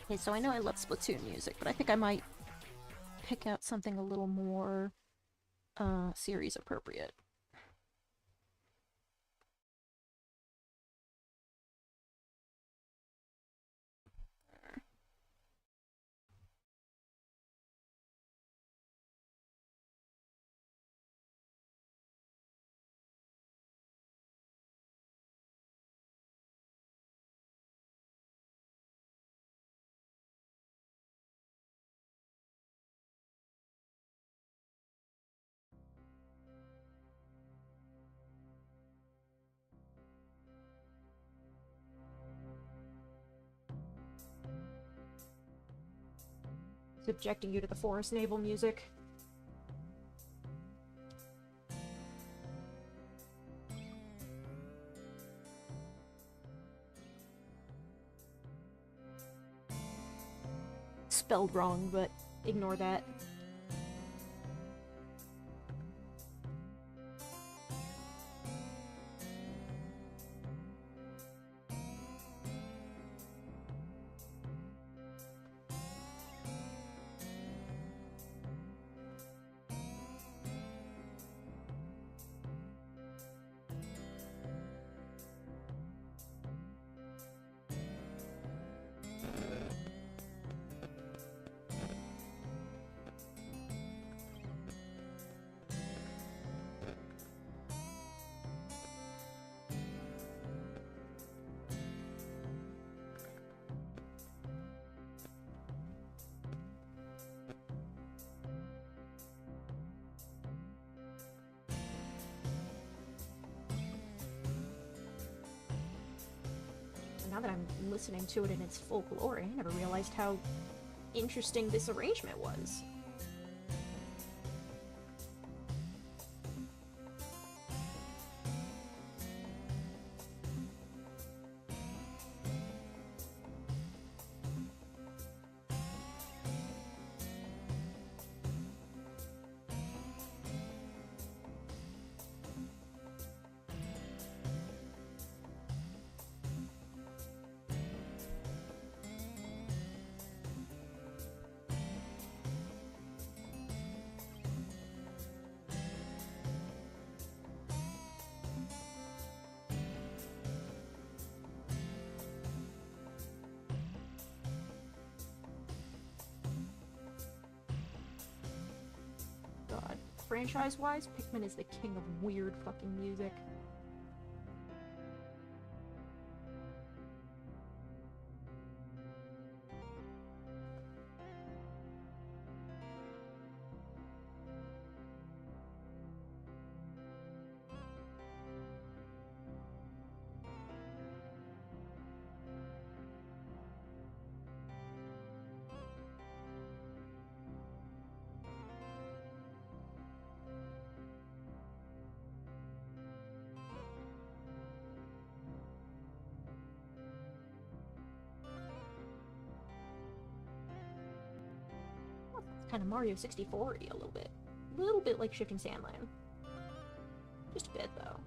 Okay, so I know I love Splatoon music, but I think I might pick out something a little more, series appropriate. Subjecting you to the Forest Naval music. Spelled wrong, but ignore that. Now that I'm listening to it in its full glory, I never realized how interesting this arrangement was. God. Franchise-wise, Pikmin is the king of weird fucking music. Kind of Mario 64-y a little bit. A little bit like Shifting Sandland. Just a bit, though.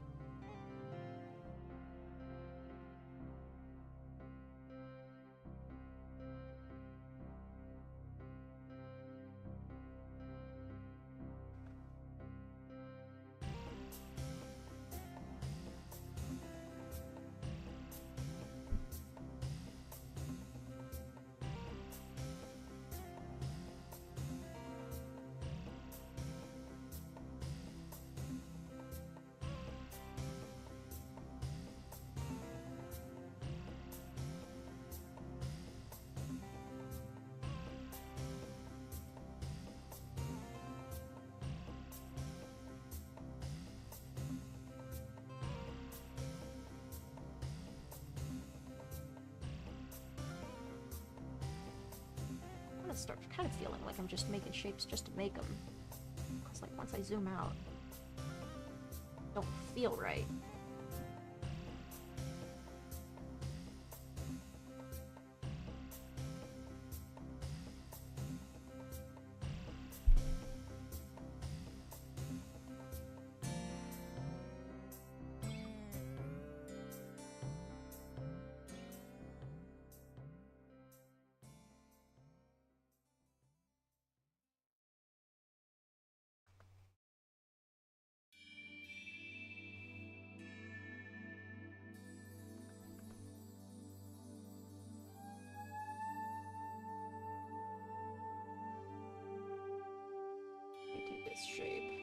Start kind of feeling like I'm just making shapes just to make them. Because, like, once I zoom out, it don't feel right. this shape.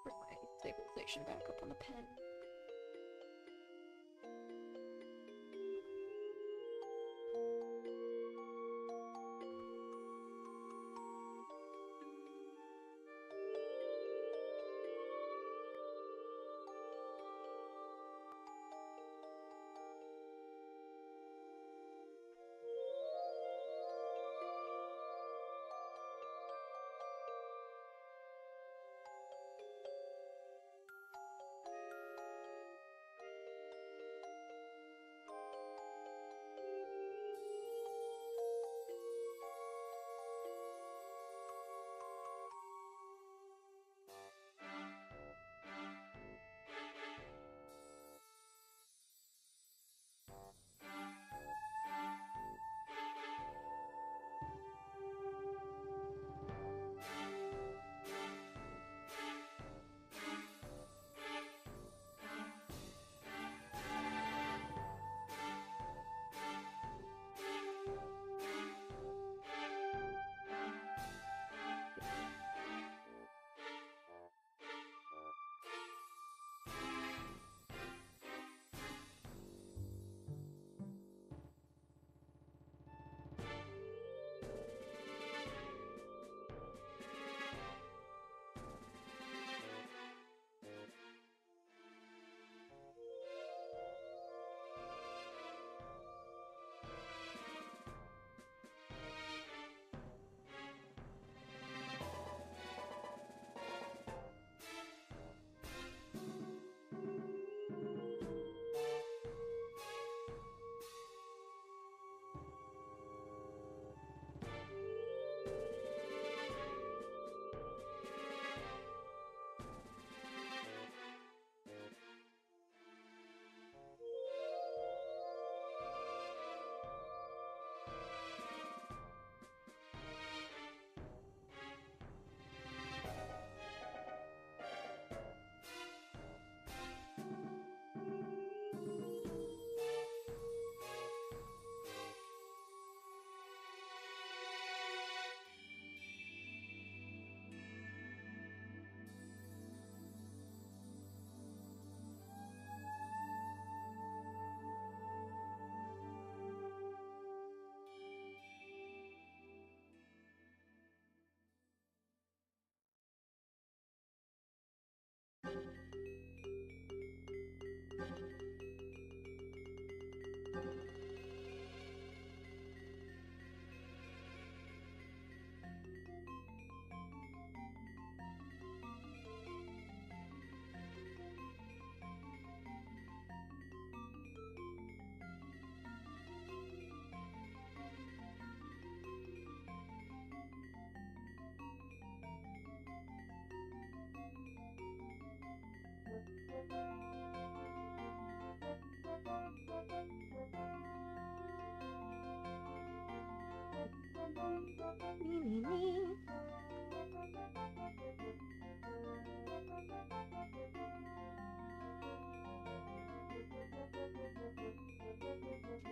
Bring my stabilization back up on the pen.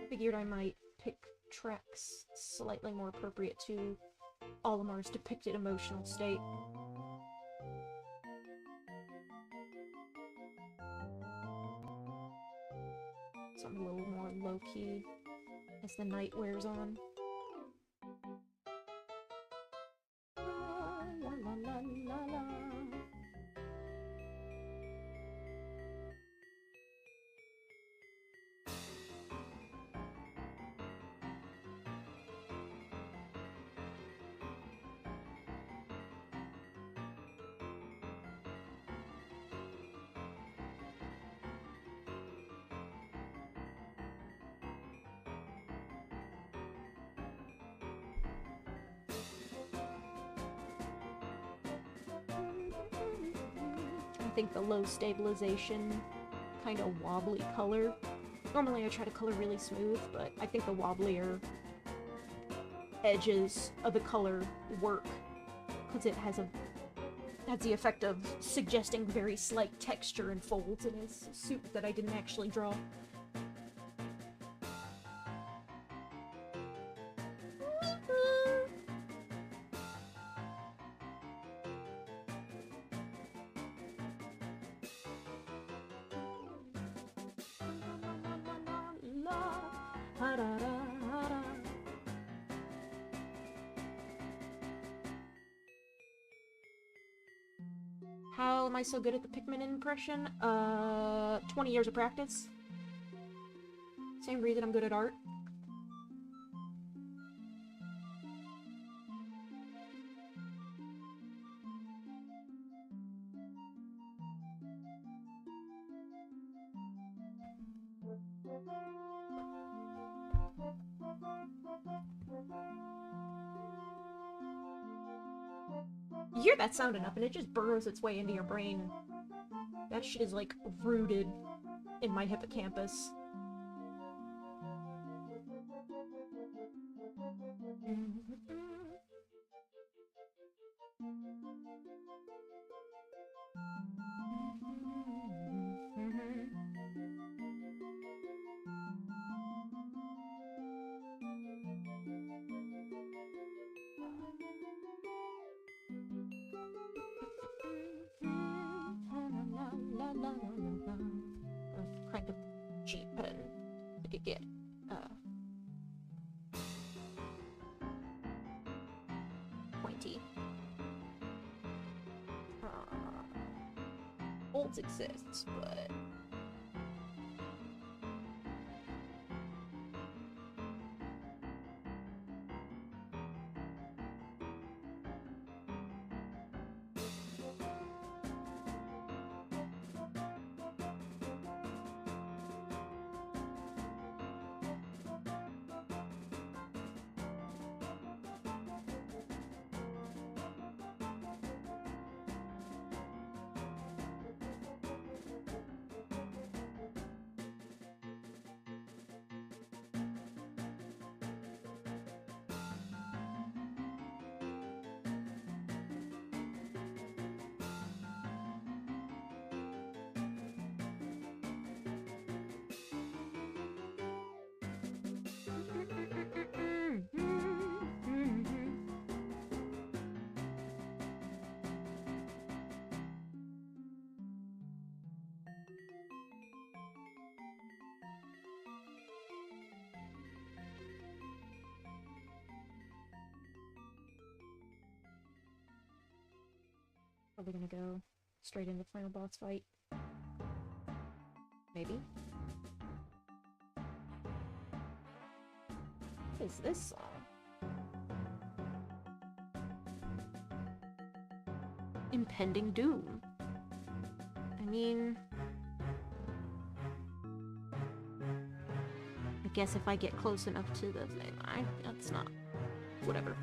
Figured I might pick tracks slightly more appropriate to Olimar's depicted emotional state. Something a little more low-key as the night wears on. La, la, la, la, la. I think the low stabilization, kind of wobbly color. Normally I try to color really smooth, but I think the wobblier edges of the color work because it has the effect of suggesting very slight texture and folds in his suit that I didn't actually draw. How am I so good at the Pikmin impression? 20 years of practice. Same reason I'm good at art. You hear that sound enough and it just burrows its way into your brain. That shit is like rooted in my hippocampus. Crank up the Jeep and we could get pointy. Bolts exists, but probably gonna go straight into final boss fight. Maybe. What is this song? Impending Doom. I mean, I guess if I get close enough to the thing, that's not... whatever.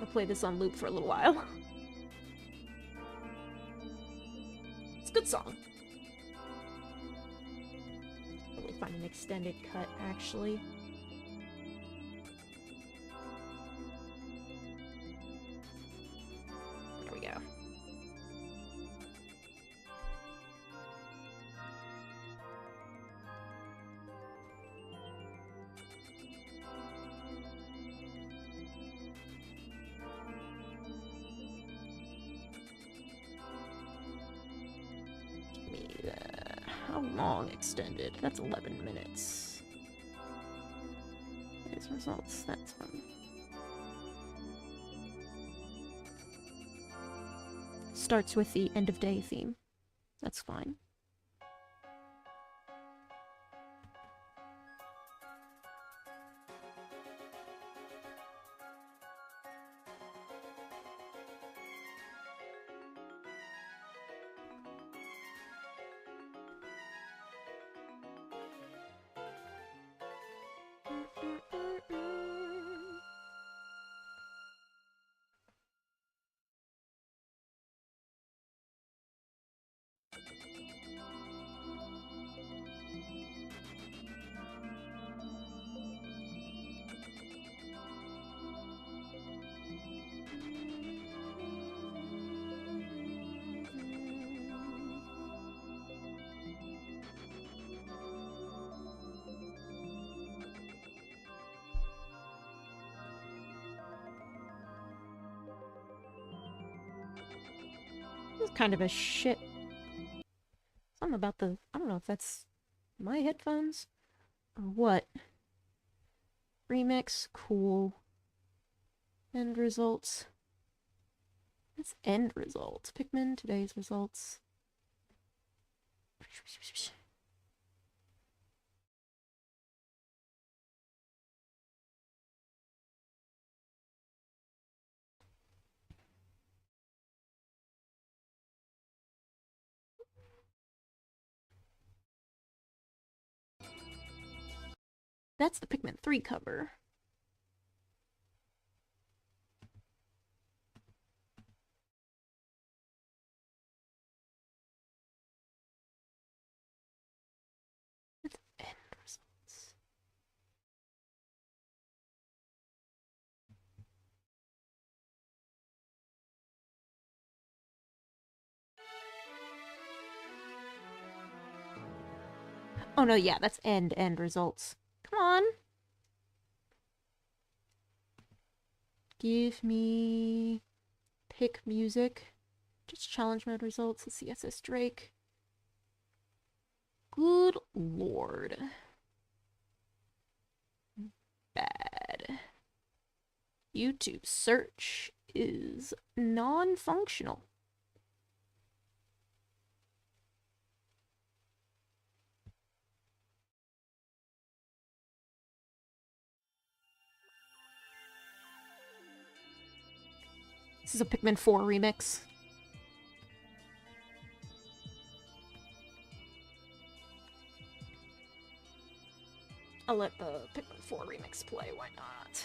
I'll play this on loop for a little while. It's a good song. Probably find an extended cut, actually. There we go. How long extended? That's 11 minutes. There's results. That's fun. Starts with the end of day theme. That's fine. This is kind of a shit. Something about the... I don't know if that's my headphones or what. Remix, cool. End results. That's end results. Pikmin, today's results. That's the Pikmin 3 cover. That's end results. Oh no, yeah, that's end results. Come on. Give me pick music. Just challenge mode results. Let's see, SS Drake. Good lord. Bad. YouTube search is non-functional. This is a Pikmin 4 remix. I'll let the Pikmin 4 remix play, why not?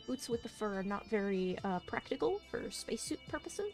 Boots with the fur are not very practical for spacesuit purposes.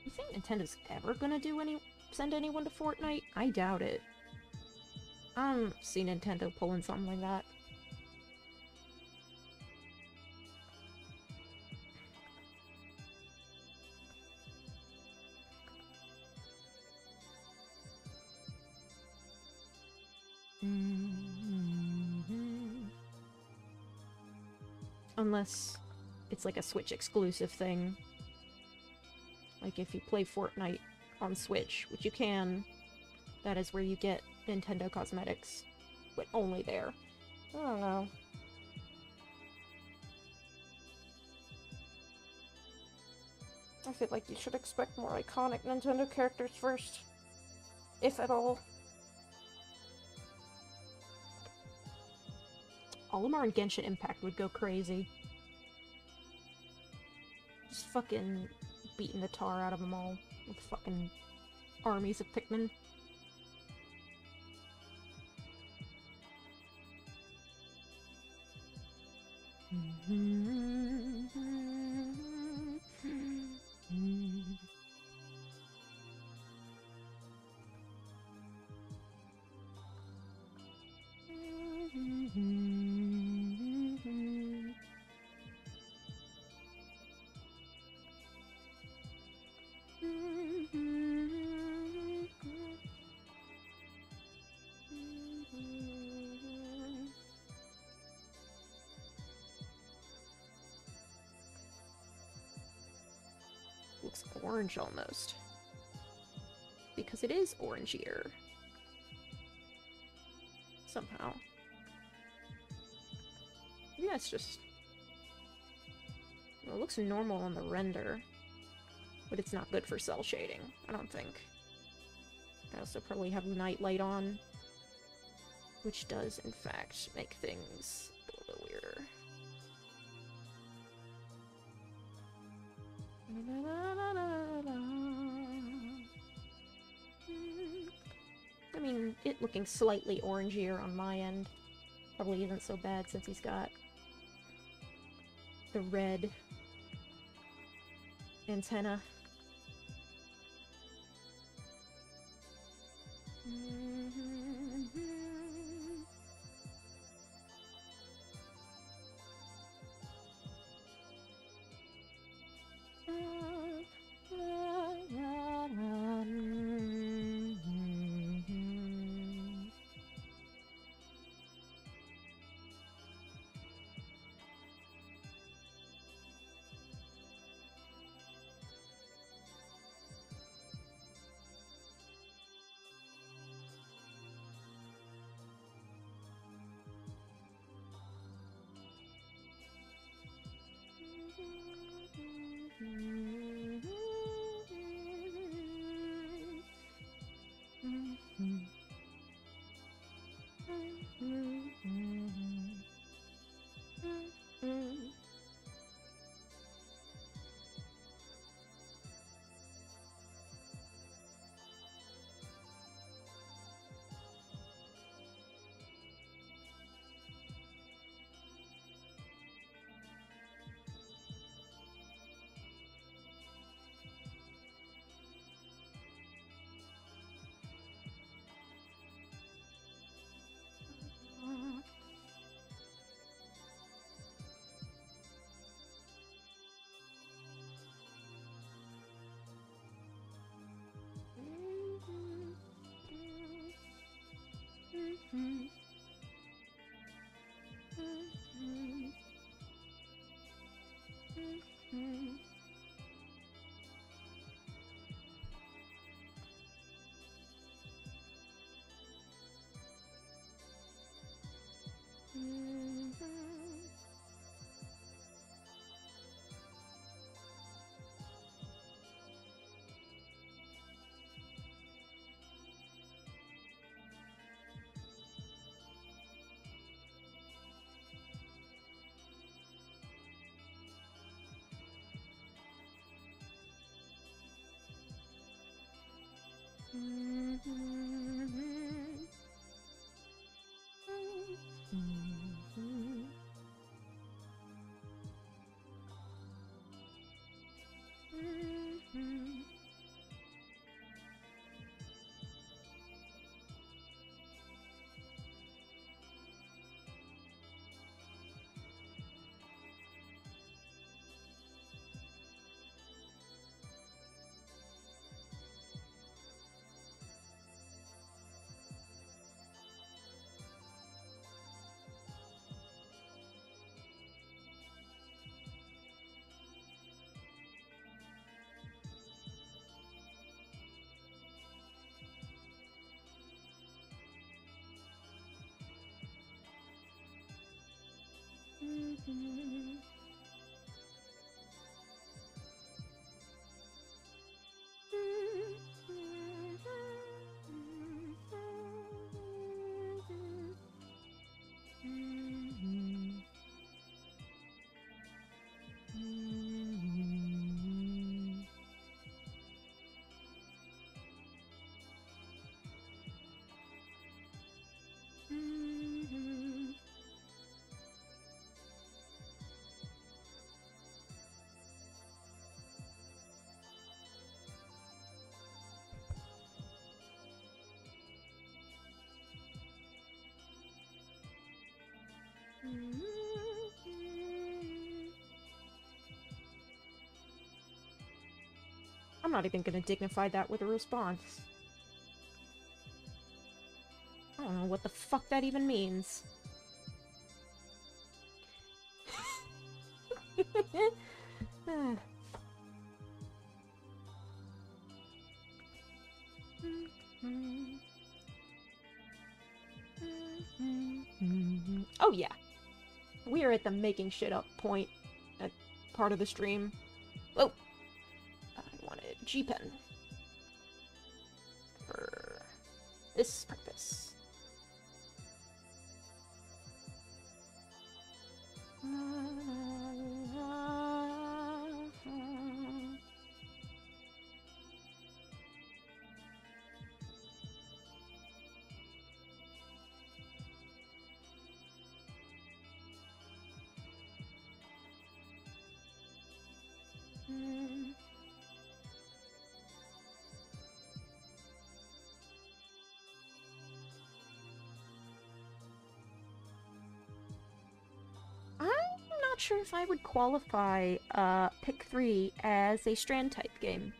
You think Nintendo's ever gonna send anyone to Fortnite? I doubt it. I don't see Nintendo pulling something like that. Unless it's like a Switch exclusive thing. Like if you play Fortnite on Switch, which you can, that is where you get Nintendo cosmetics, but only there. I don't know. I feel like you should expect more iconic Nintendo characters first, if at all. Olimar and Genshin Impact would go crazy. Just fucking beating the tar out of them all with fucking armies of Pikmin. Looks orange almost. Because it is orangier. Somehow. Maybe that's just... Well, it looks normal on the render. But it's not good for cell shading, I don't think. I also probably have night light on. Which does, in fact, make things a little bit weirder. I mean, it looking slightly orangier on my end probably isn't so bad since he's got the red antenna. I'm not even gonna dignify that with a response. I don't know what the fuck that even means. Oh yeah. We are at the making shit up point at part of the stream. Oh! I wanted G-Pen. For this purpose. I'm not sure if I would qualify Pick 3 as a strand type game.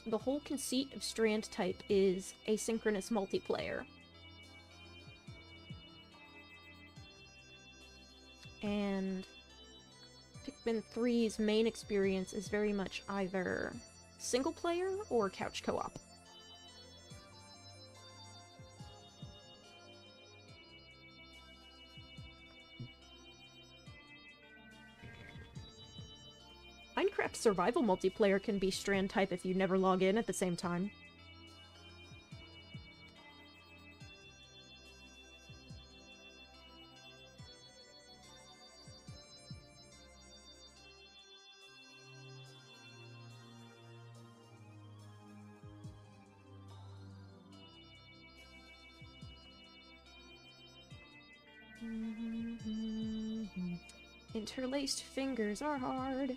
The whole conceit of strand type is asynchronous multiplayer. And Pikmin 3's main experience is very much either single player or couch co-op. Minecraft survival multiplayer can be strand type if you never log in at the same time. Interlaced fingers are hard.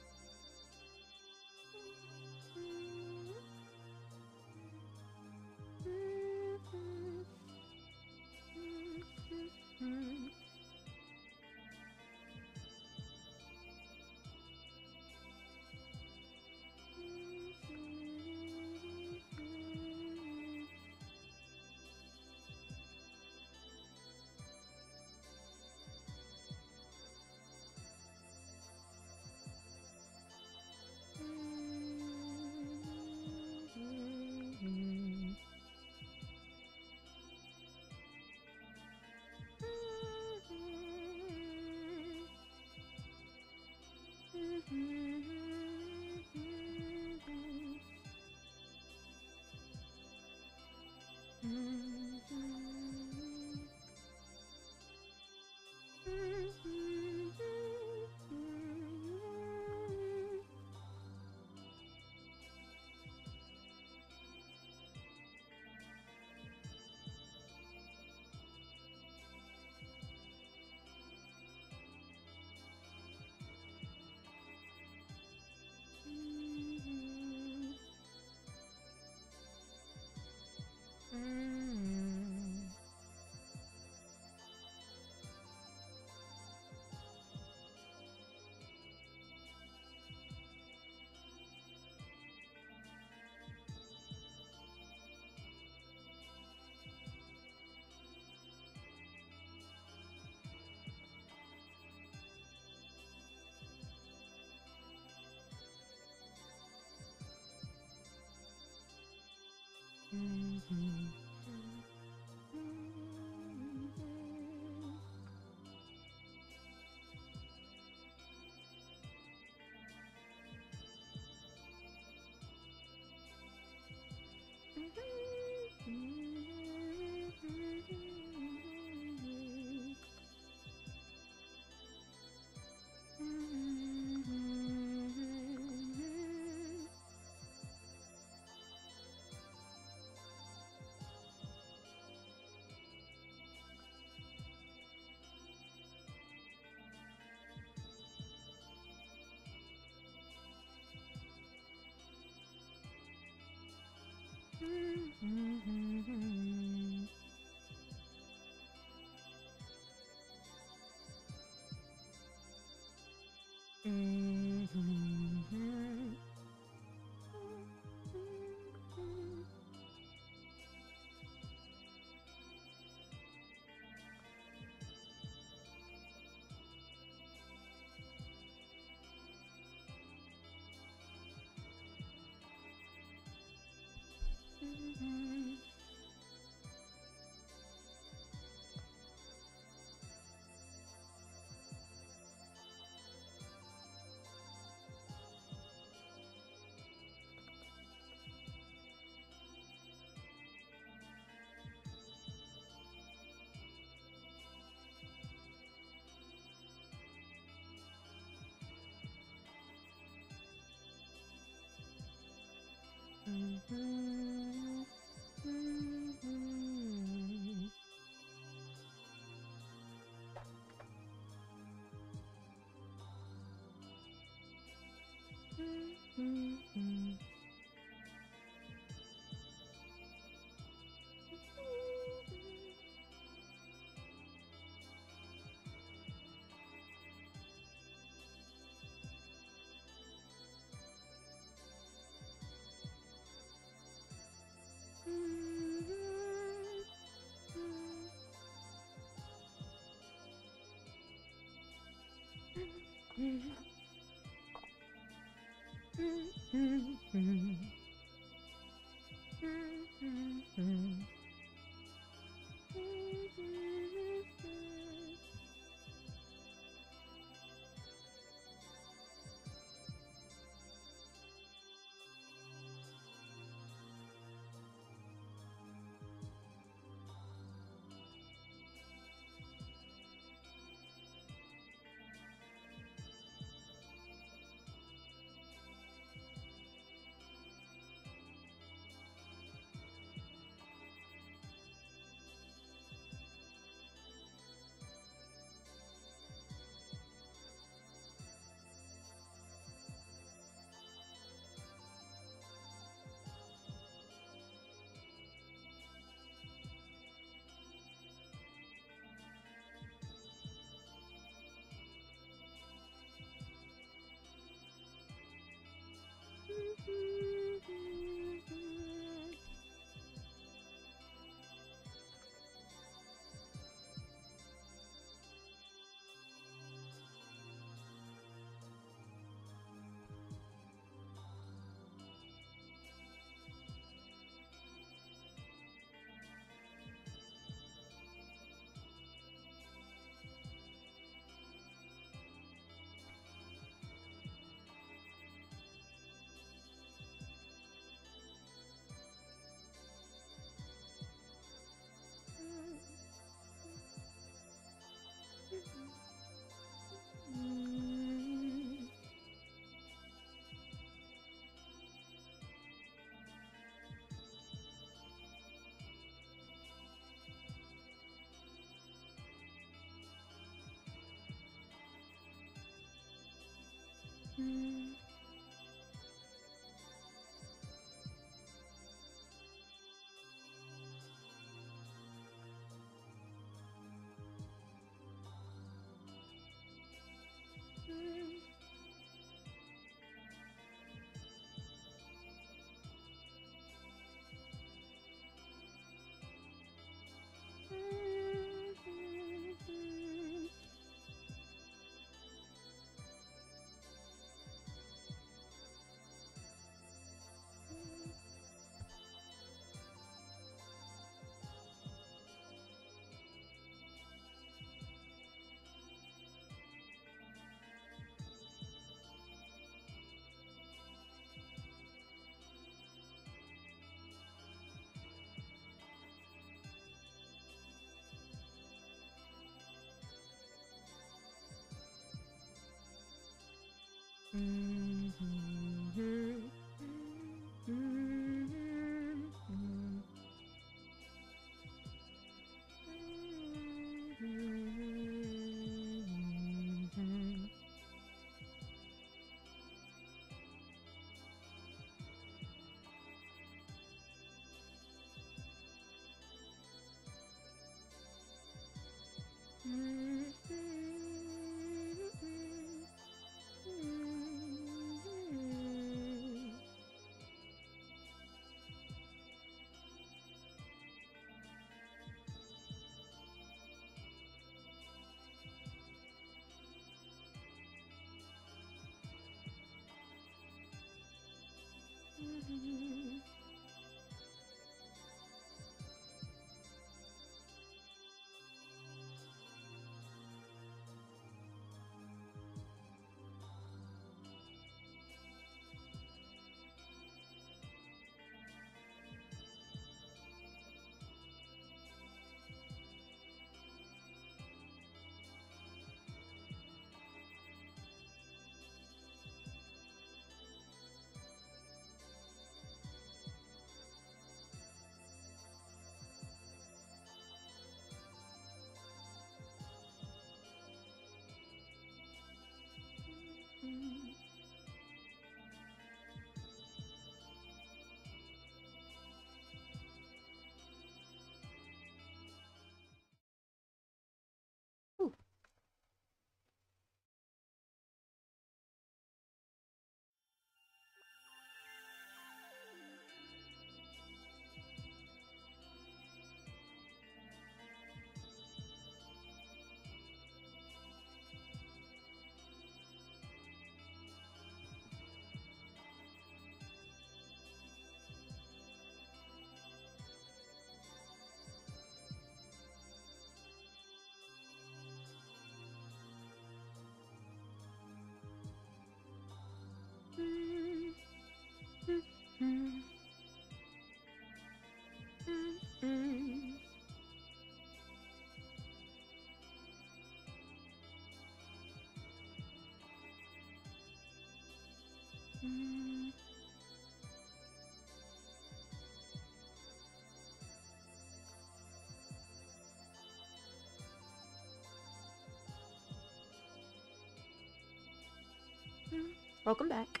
Welcome back.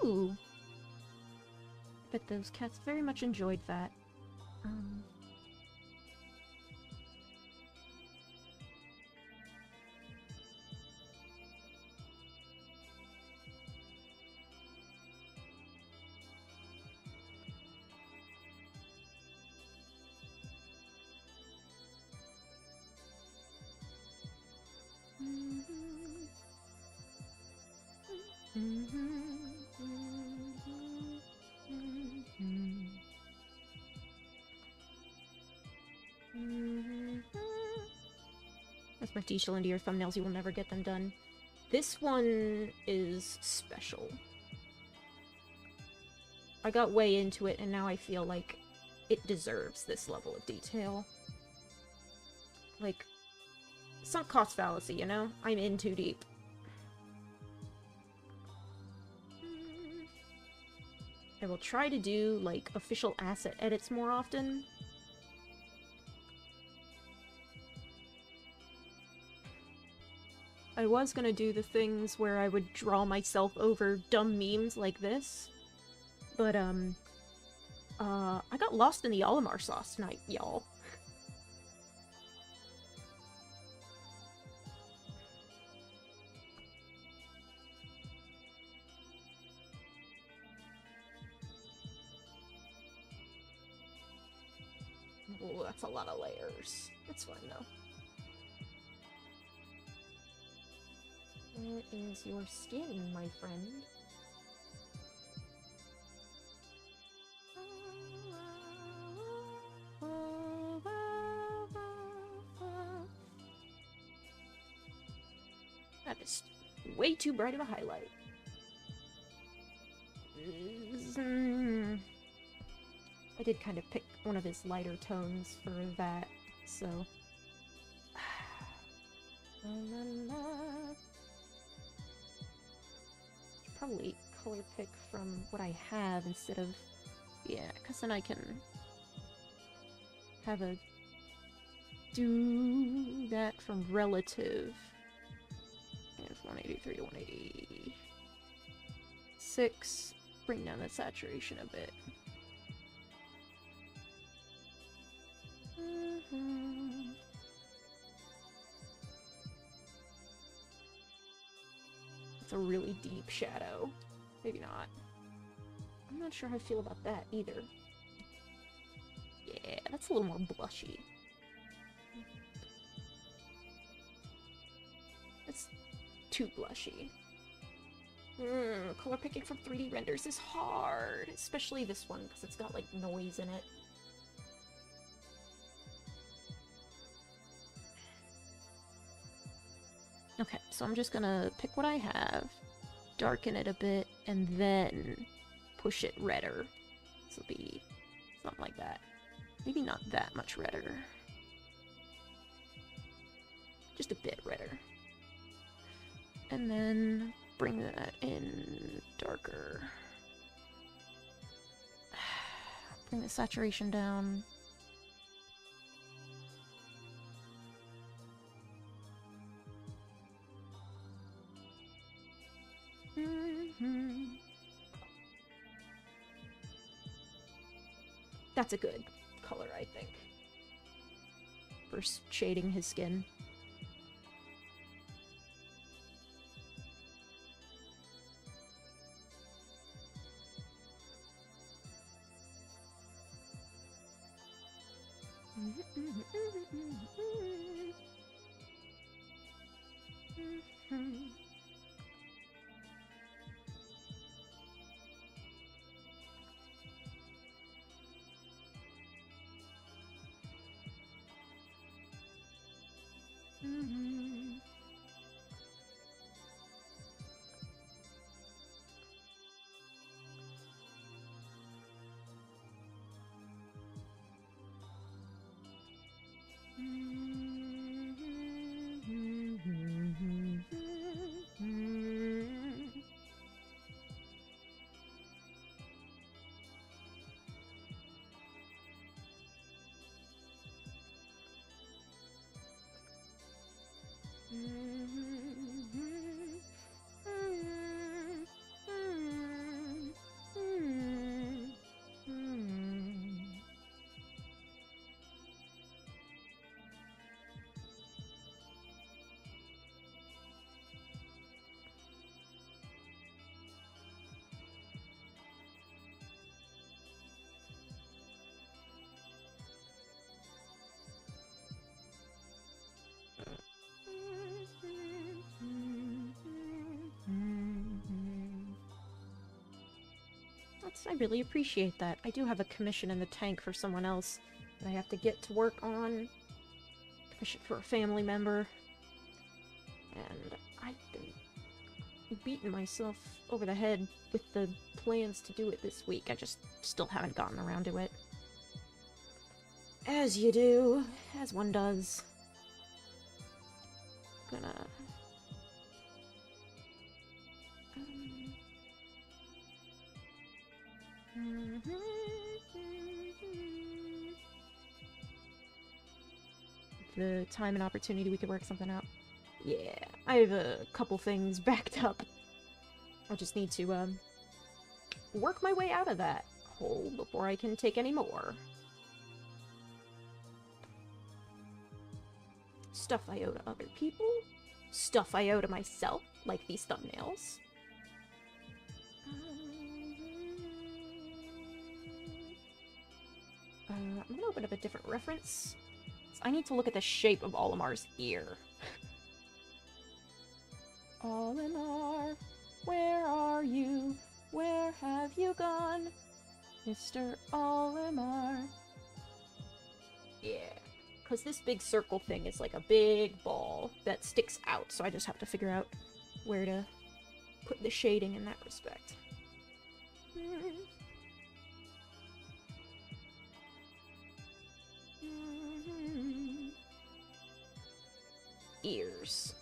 Ooh. Bet those cats very much enjoyed that. That's my Tisha into your thumbnails, you will never get them done. This one is special. I got way into it and now I feel like it deserves this level of detail. Like, sunk cost fallacy, you know? I'm in too deep. I will try to do, like, official asset edits more often. I was gonna do the things where I would draw myself over dumb memes like this, but, I got lost in the Olimar sauce tonight, y'all. Oh, that's a lot of layers. It's fine, though. Where is your skin, my friend? That is way too bright of a highlight. I did kind of pick one of his lighter tones for that, so... Probably color pick from what I have instead of... Yeah, because then I can have a... do that from relative. It's 183 to 186. Bring down the saturation a bit. It's a really deep shadow. Maybe not. I'm not sure how I feel about that either. Yeah, that's a little more blushy. It's too blushy. Color picking from 3D renders is hard, especially this one because it's got like noise in it. Okay, so I'm just gonna pick what I have, darken it a bit, and then push it redder. This will be something like that. Maybe not that much redder. Just a bit redder. And then bring that in darker. Bring the saturation down. That's a good color, I think, for shading his skin. Thanks, I really appreciate that. I do have a commission in the tank for someone else that I have to get to work on. Commission for a family member. And I've been beating myself over the head with the plans to do it this week. I just still haven't gotten around to it. As you do. As one does. Gonna... The time and opportunity we could work something out. Yeah, I have a couple things backed up. I just need to, work my way out of that hole before I can take any more. Stuff I owe to other people. Stuff I owe to myself, like these thumbnails. I'm gonna open up a different reference. I need to look at the shape of Olimar's ear. Olimar, where are you? Where have you gone? Mr. Olimar. Yeah, because this big circle thing is like a big ball that sticks out, so I just have to figure out where to put the shading in that respect. Ears.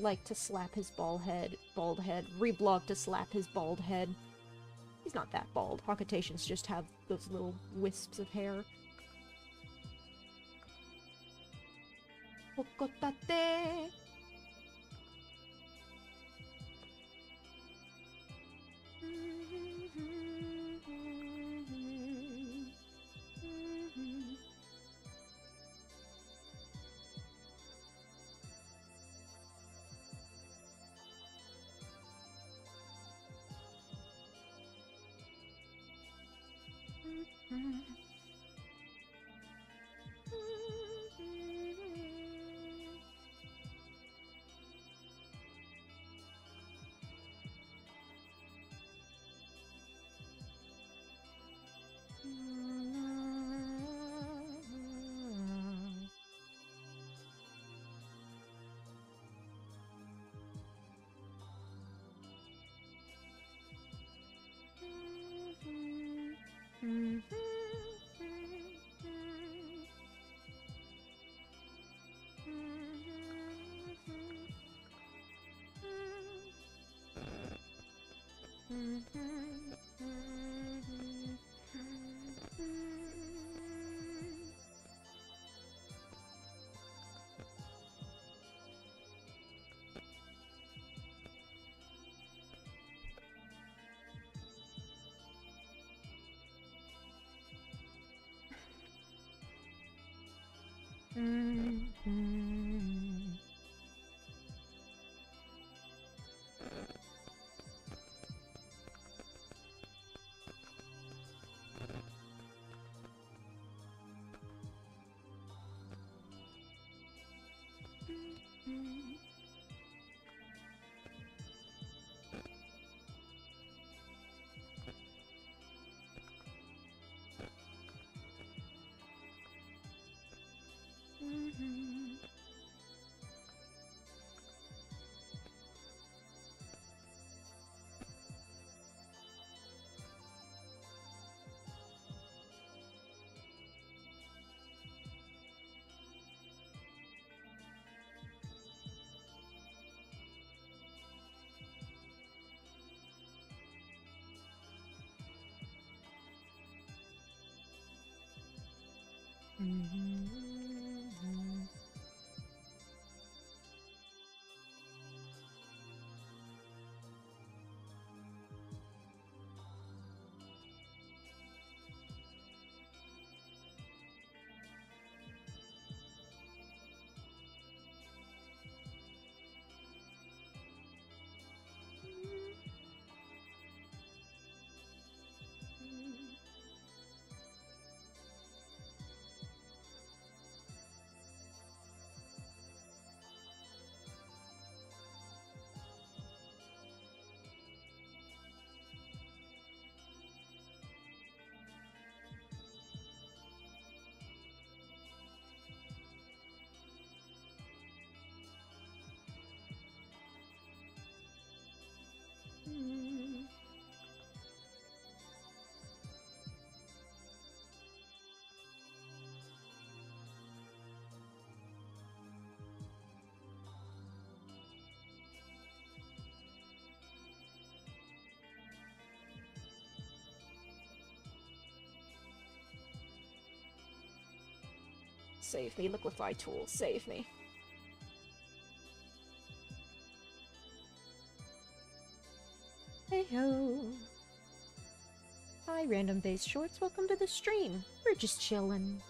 Like to slap his bald head, reblog to slap his bald head. He's not that bald. Hawkatations just have those little wisps of hair. Hokotate! Save me, liquefy tool, save me. Hey ho! Hi, Random Base Shorts, welcome to the stream. We're just chillin'.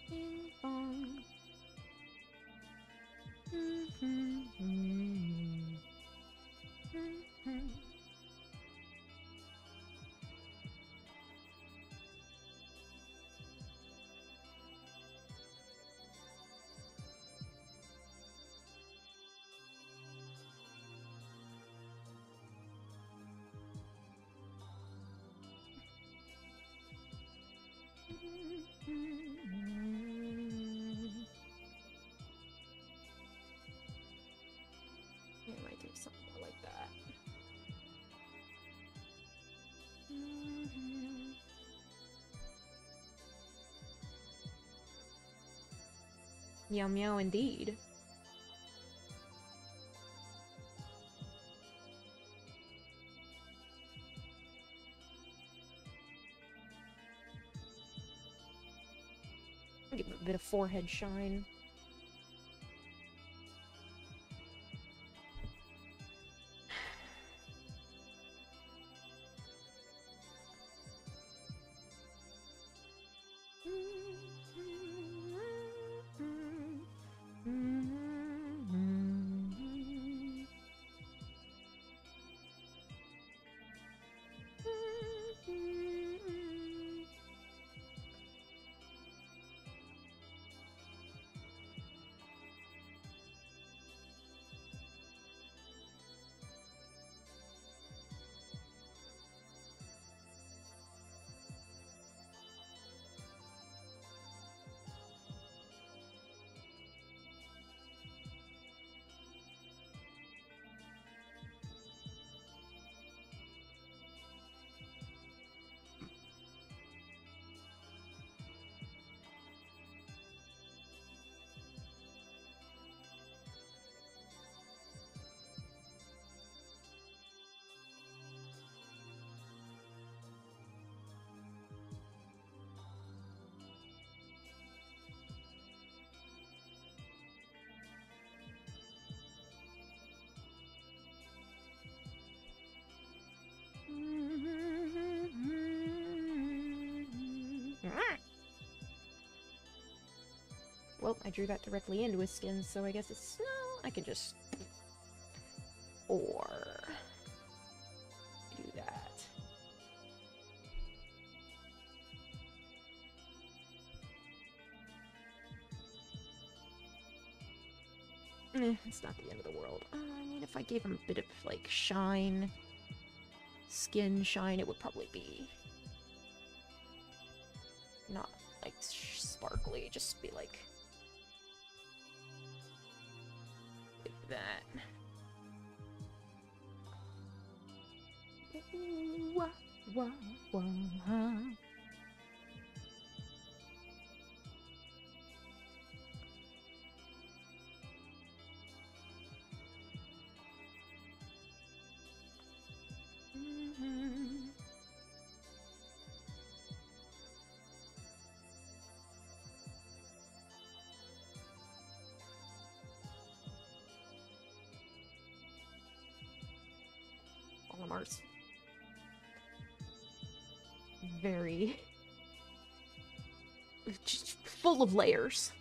Ding dong. I might do something more like that. Meow meow indeed. Give it a bit of forehead shine. well, I drew that directly into his skin, so I guess it's... no, I can just... or... do that. It's not the end of the world. I mean, if I gave him a bit of, like, shine, skin shine, it would probably be not, like, sparkly, just be, like that. Wah, wah, wah. Olimar's very just full of layers.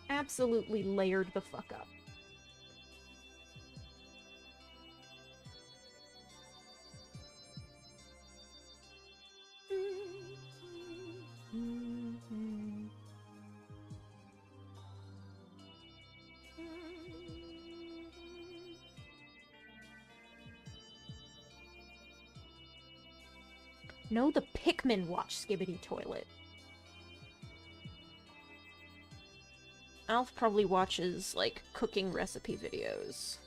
Absolutely layered the fuck up. No, the Pikmin watch Skibbity Toilet. Alf probably watches, like, cooking recipe videos.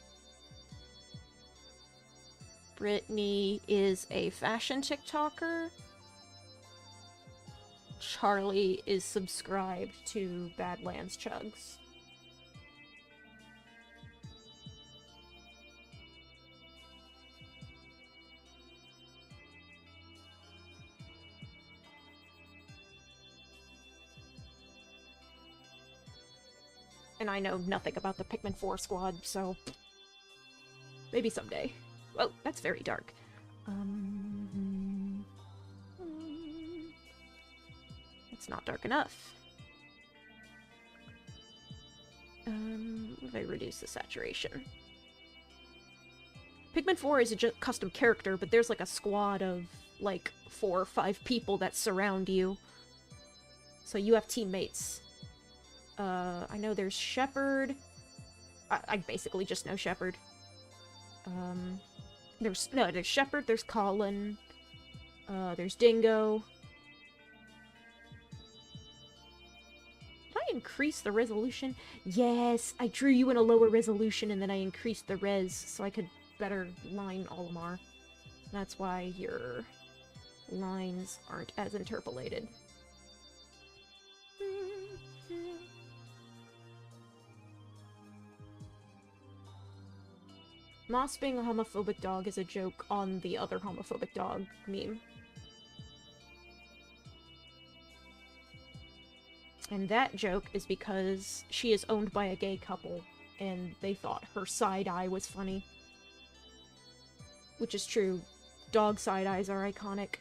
Brittany is a fashion TikToker. Charlie is subscribed to Badlands Chugs. And I know nothing about the Pikmin 4 squad, so... maybe someday. Oh, that's very dark. It's not dark enough. If I reduce the saturation. Pikmin 4 is a custom character, but there's like a squad of, like, 4 or 5 people that surround you. So you have teammates. I know there's Shepherd. I basically just know Shepherd. There's Shepherd, there's Colin. There's Dingo. Did I increase the resolution? Yes, I drew you in a lower resolution and then I increased the res so I could better line Olimar. That's why your lines aren't as interpolated. Moss being a homophobic dog is a joke on the other homophobic dog meme. And that joke is because she is owned by a gay couple, and they thought her side eye was funny. Which is true. Dog side eyes are iconic.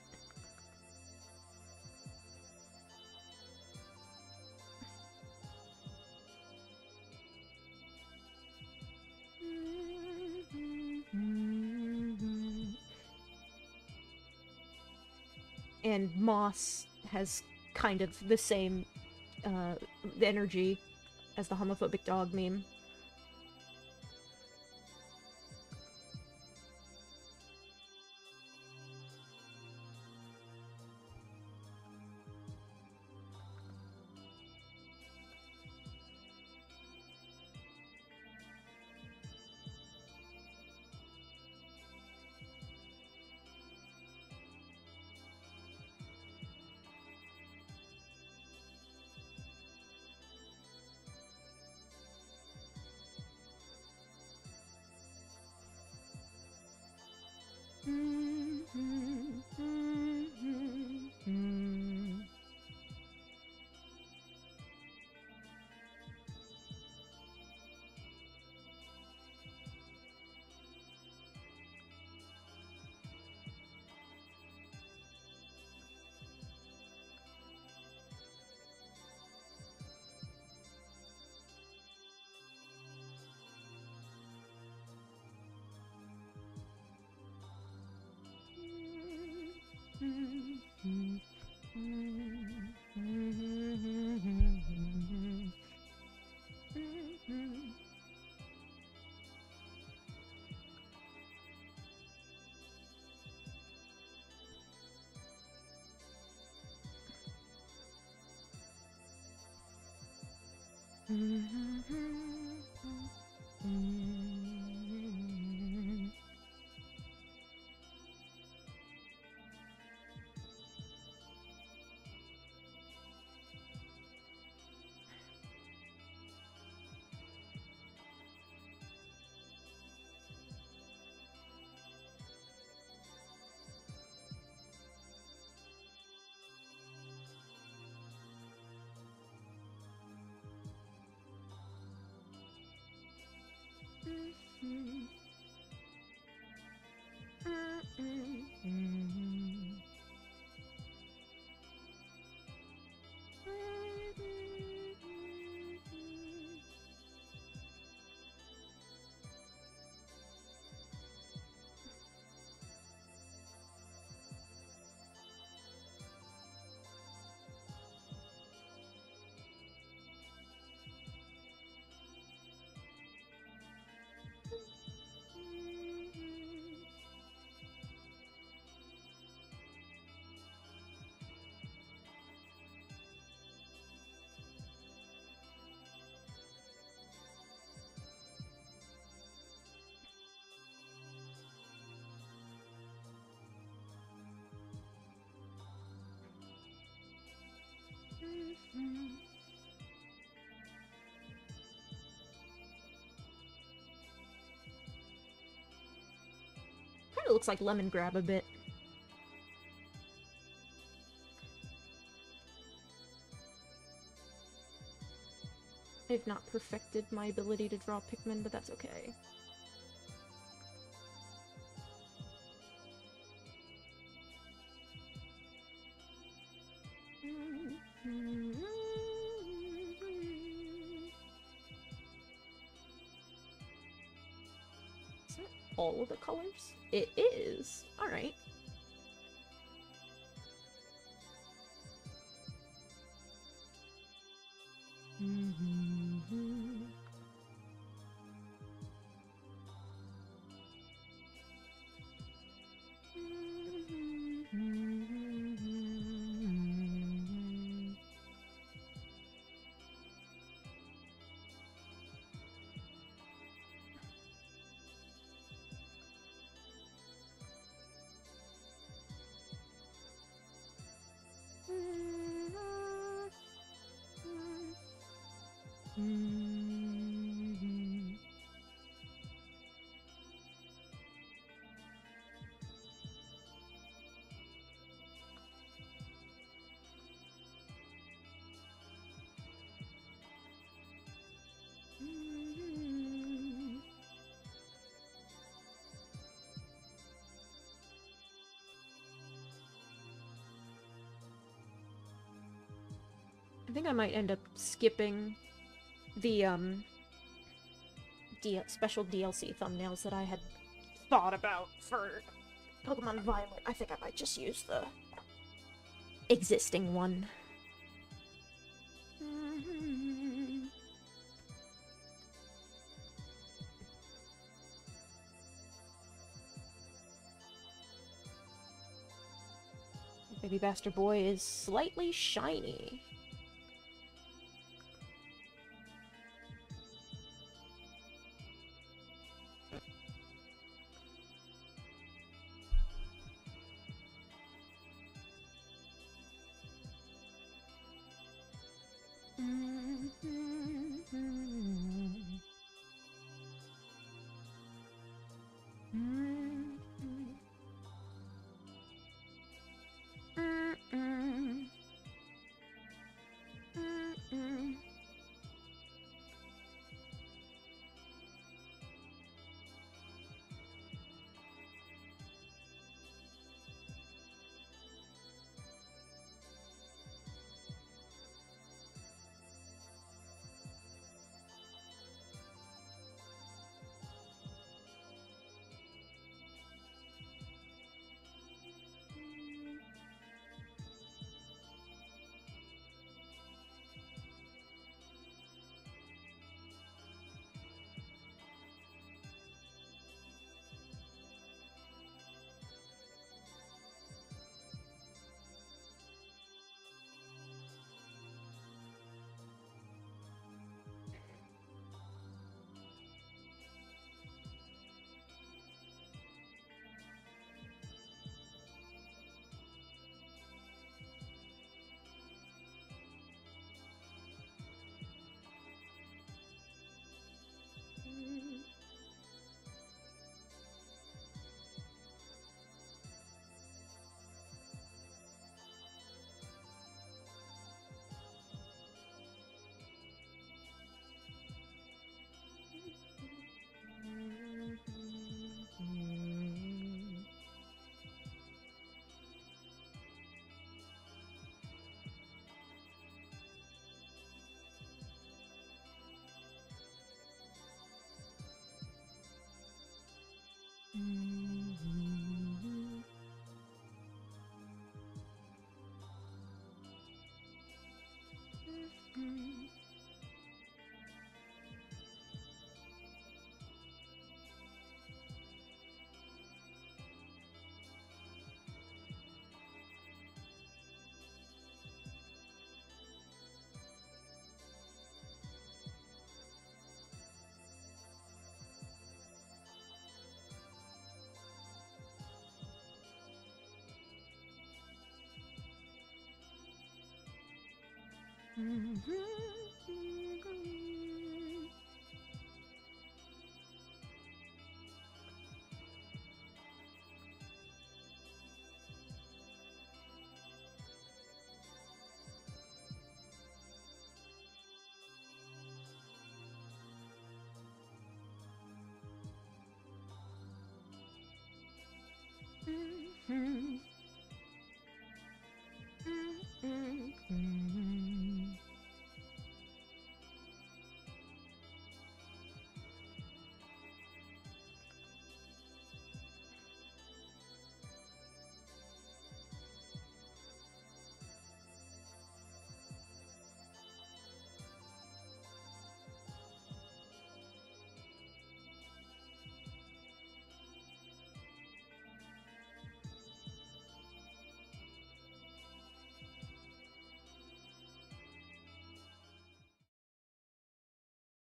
And Moss has kind of the same energy as the homophobic dog meme. Kinda looks like Lemon Grab a bit. I've not perfected my ability to draw Pikmin, but that's okay. Is that all of the colors? It is! Alright. I think I might end up skipping the, special DLC thumbnails that I had thought about for Pokemon Violet. I think I might just use the existing one. Baby Bastard Boy is slightly shiny.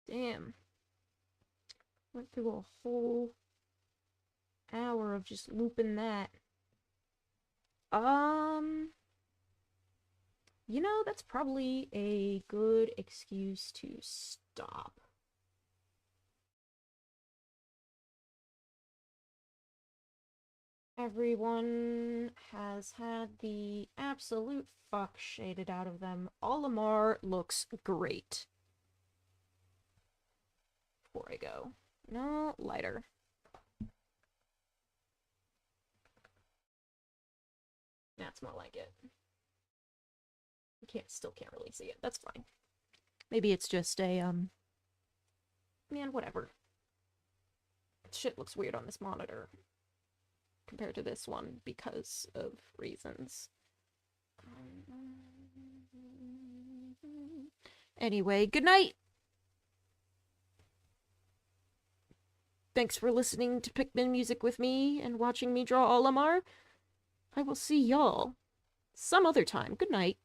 Damn. Went through a whole hour of just looping that. You know, that's probably a good excuse to stop. Everyone has had the absolute fuck shaded out of them. Olimar looks great. Before I go. No, lighter. That's more like it. Still can't really see it. That's fine. Maybe it's just a, man, whatever. Shit looks weird on this monitor compared to this one because of reasons. Anyway, good night! Thanks for listening to Pikmin Music with me and watching me draw Olimar. I will see y'all some other time. Good night.